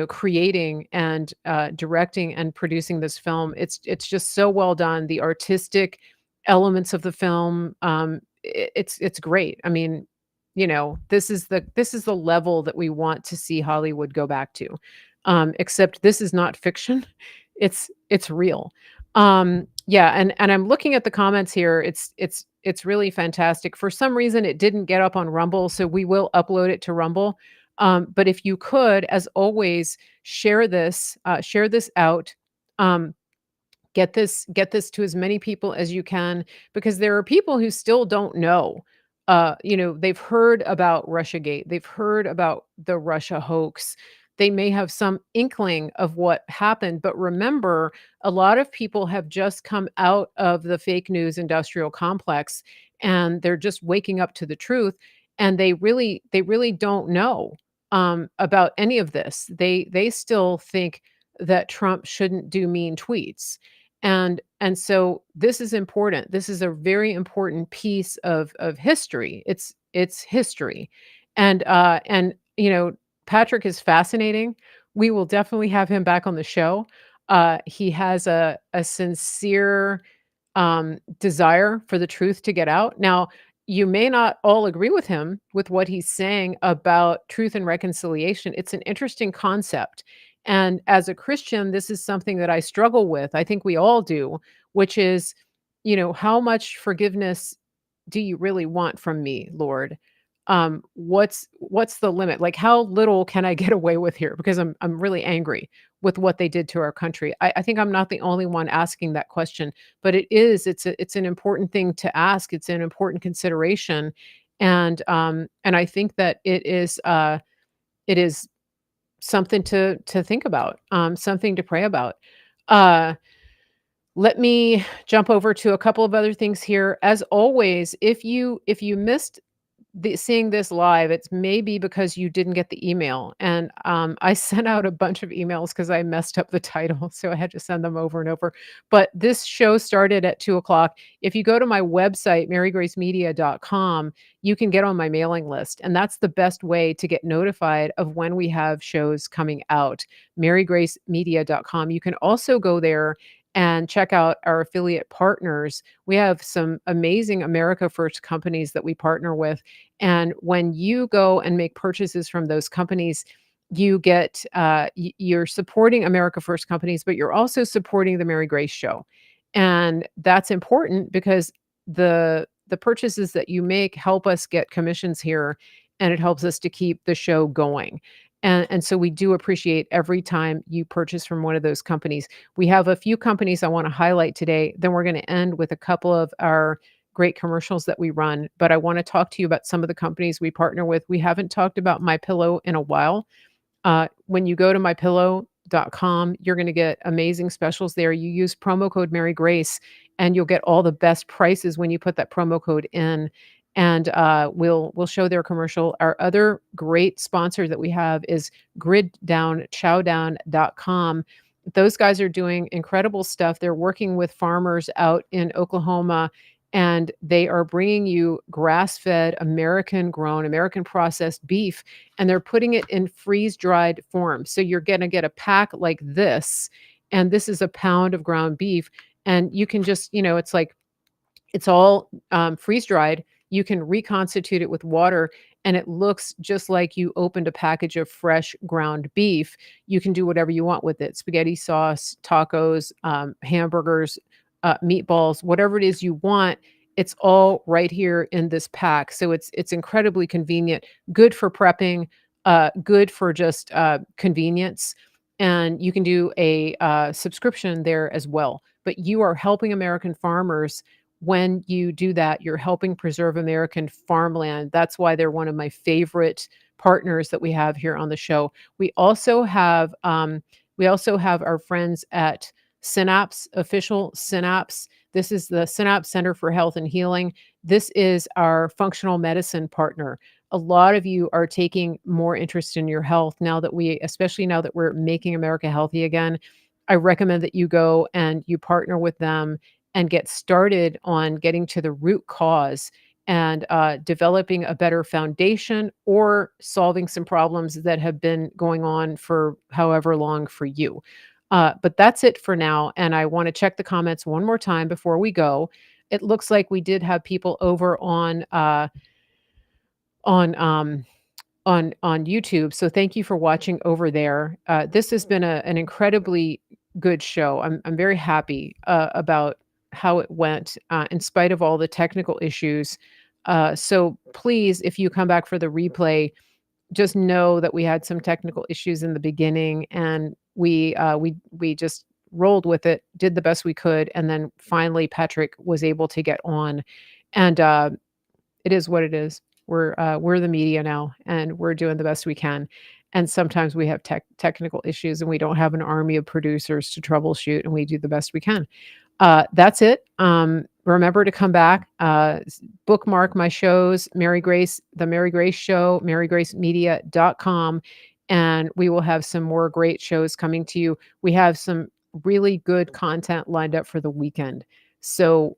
creating and directing and producing this film. It's just so well done. The artistic elements of the film, it's great. I mean, this is the level that we want to see Hollywood go back to. Except this is not fiction. It's real. Yeah, and I'm looking at the comments here. It's really fantastic. For some reason it didn't get up on Rumble, so we will upload it to Rumble. But if you could, as always, share this out. Get this to as many people as you can, because there are people who still don't know. They've heard about Russiagate. They've heard about the Russia hoax. They may have some inkling of what happened, but remember, a lot of people have just come out of the fake news industrial complex, and they're just waking up to the truth, and they really don't know about any of this. They still think that Trump shouldn't do mean tweets. And so this is important. This is a very important piece of history. It's history. And Patrick is fascinating. We will definitely have him back on the show. He has a sincere desire for the truth to get out. Now, you may not all agree with him with what he's saying about truth and reconciliation. It's an interesting concept. And as a Christian, this is something that I struggle with. I think we all do, which is, how much forgiveness do you really want from me, Lord? What's the limit? Like, how little can I get away with here? Because I'm really angry with what they did to our country. I think I'm not the only one asking that question, but it's an important thing to ask. It's an important consideration. And I think that it is something to think about, something to pray about. Let me jump over to a couple of other things here. As always, if you missed seeing this live, it's maybe because you didn't get the email. And I sent out a bunch of emails because I messed up the title, so I had to send them over and over. But this show started at 2:00. If you go to my website, marygracemedia.com, you can get on my mailing list. And that's the best way to get notified of when we have shows coming out, marygracemedia.com. You can also go there and check out our affiliate partners. We have some amazing America First companies that we partner with. And when you go and make purchases from those companies, you get, you're supporting America First companies, but you're also supporting the Mary Grace Show. And that's important because the purchases that you make help us get commissions here, and it helps us to keep the show going. And so we do appreciate every time you purchase from one of those companies. We have a few companies I want to highlight today. Then we're going to end with a couple of our great commercials that we run. But I want to talk to you about some of the companies we partner with. We haven't talked about MyPillow in a while. When you go to mypillow.com, you're going to get amazing specials there. You use promo code Mary Grace, and you'll get all the best prices when you put that promo code in. And we'll show their commercial. Our other great sponsor that we have is griddownchowdown.com. Those guys are doing incredible stuff. They're working with farmers out in Oklahoma, and they are bringing you grass-fed, American-grown, American-processed beef, and they're putting it in freeze-dried form. So you're going to get a pack like this, and this is a pound of ground beef, and you can just, it's like It's all freeze dried. You can reconstitute it with water, and it looks just like you opened a package of fresh ground beef. You can do whatever you want with it: spaghetti sauce, tacos, hamburgers, meatballs, whatever it is you want. It's all right here in this pack. So it's incredibly convenient, good for prepping, good for just convenience. And you can do a subscription there as well. But you are helping American farmers. When you do that, you're helping preserve American farmland. That's why they're one of my favorite partners that we have here on the show. We also have our friends at Synapse, official Synapse. This is the Synapse Center for Health and Healing. This is our functional medicine partner. A lot of you are taking more interest in your health especially now that we're making America healthy again. I recommend that you go and you partner with them and get started on getting to the root cause and developing a better foundation or solving some problems that have been going on for however long for you. But that's it for now. And I want to check the comments one more time before we go. It looks like we did have people over on YouTube. So thank you for watching over there. This has been an incredibly good show. I'm very happy about how it went in spite of all the technical issues. So please, if you come back for the replay, just know that we had some technical issues in the beginning, and we just rolled with it, did the best we could, and then finally Patrick was able to get on. And it is what it is. We're the media now, and we're doing the best we can. And sometimes we have technical issues, and we don't have an army of producers to troubleshoot, and we do the best we can. That's it. Remember to come back, bookmark my shows, Mary Grace, The Mary Grace Show, marygracemedia.com, and we will have some more great shows coming to you. We have some really good content lined up for the weekend. So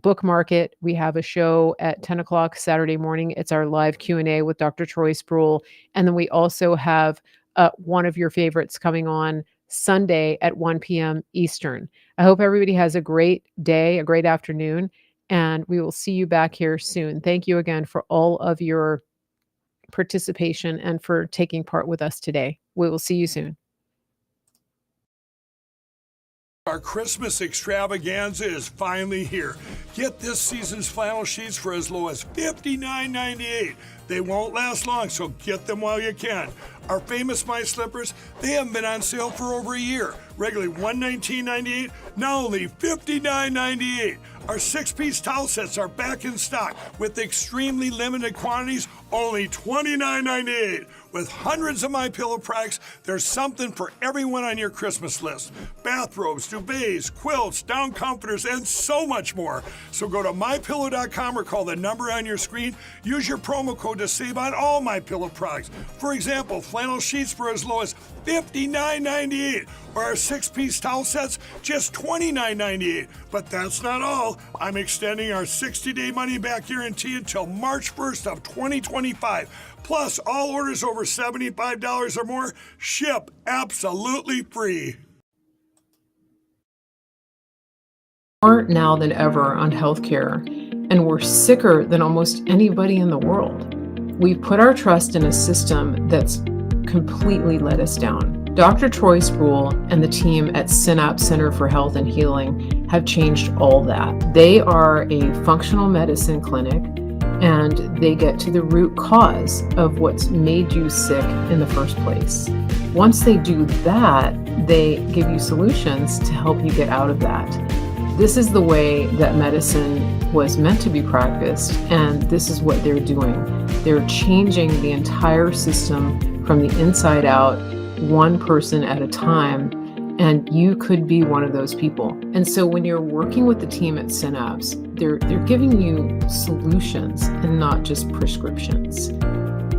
bookmark it. We have a show at 10 o'clock Saturday morning. It's our live Q&A with Dr. Troy Sproul. And then we also have one of your favorites coming on Sunday at 1 p.m. Eastern. I hope everybody has a great day, a great afternoon, and we will see you back here soon. Thank you again for all of your participation and for taking part with us today. We will see you soon. Our Christmas extravaganza is finally here. Get this season's flannel sheets for as low as $59.98. They won't last long, so get them while you can. Our famous My Slippers, they haven't been on sale for over a year. Regularly $119.98, now only $59.98. Our 6-piece towel sets are back in stock with extremely limited quantities, only $29.98. With hundreds of MyPillow products, there's something for everyone on your Christmas list. Bathrobes, duvets, quilts, down comforters, and so much more. So go to MyPillow.com or call the number on your screen. Use your promo code to save on all MyPillow products. For example, flannel sheets for as low as $59.98, or our 6-piece towel sets, just $29.98. But that's not all. I'm extending our 60-day money-back guarantee until March 1st of 2025. Plus, all orders over $75 or more ship absolutely free. More now than ever on healthcare, and we're sicker than almost anybody in the world. We've put our trust in a system that's completely let us down. Dr. Troy Sproul and the team at Synapse Center for Health and Healing have changed all that. They are a functional medicine clinic, and they get to the root cause of what's made you sick in the first place. Once they do that, they give you solutions to help you get out of that. This is the way that medicine was meant to be practiced, and this is what they're doing. They're changing the entire system from the inside out, one person at a time, and you could be one of those people. And so when you're working with the team at Synapse, they're giving you solutions and not just prescriptions.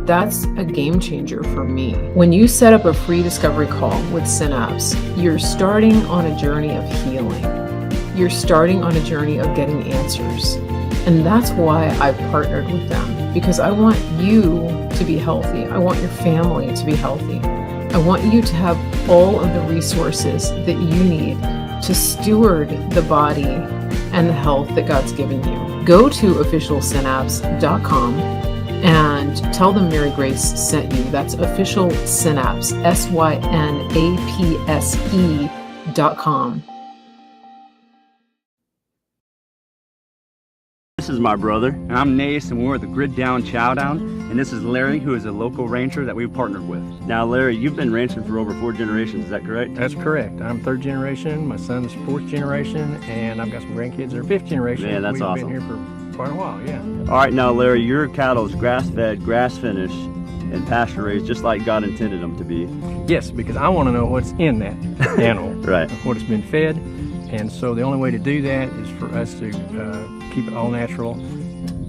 That's a game changer for me. When you set up a free discovery call with Synapse, you're starting on a journey of healing. You're starting on a journey of getting answers. And that's why I've partnered with them, because I want you to be healthy. I want your family to be healthy. I want you to have all of the resources that you need to steward the body and the health that God's given you. Go to officialsynapse.com and tell them Mary Grace sent you. That's Official Synapse, SYNAPSE.com. This is my brother, and I'm Nace, and we're at the Grid Down Chowdown, and this is Larry, who is a local rancher that we've partnered with. Now, Larry, you've been ranching for over 4 generations, is that correct? That's correct. I'm 3rd generation, my son's 4th generation, and I've got some grandkids that are 5th generation. Man, that's We've awesome. been here for quite a while, yeah. All right, now, Larry, your cattle is grass-fed, grass-finished, and pasture-raised, just like God intended them to be. Yes, because I want to know what's in that animal, Right. what it's been fed, and so the only way to do that is for us to keep it all natural,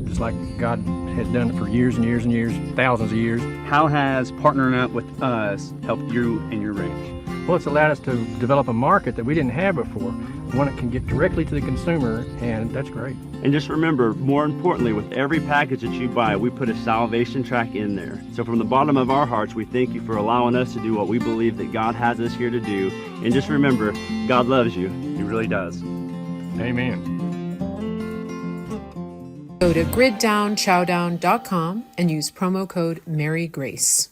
just like God has done it for years and years and years, thousands of years. How has partnering up with us helped you and your ranch? Well, it's allowed us to develop a market that we didn't have before, one that can get directly to the consumer, and that's great. And just remember, more importantly, with every package that you buy, we put a salvation track in there. So from the bottom of our hearts, we thank you for allowing us to do what we believe that God has us here to do. And just remember, God loves you. He really does. Amen. Go to griddownchowdown.com and use promo code Mary Grace.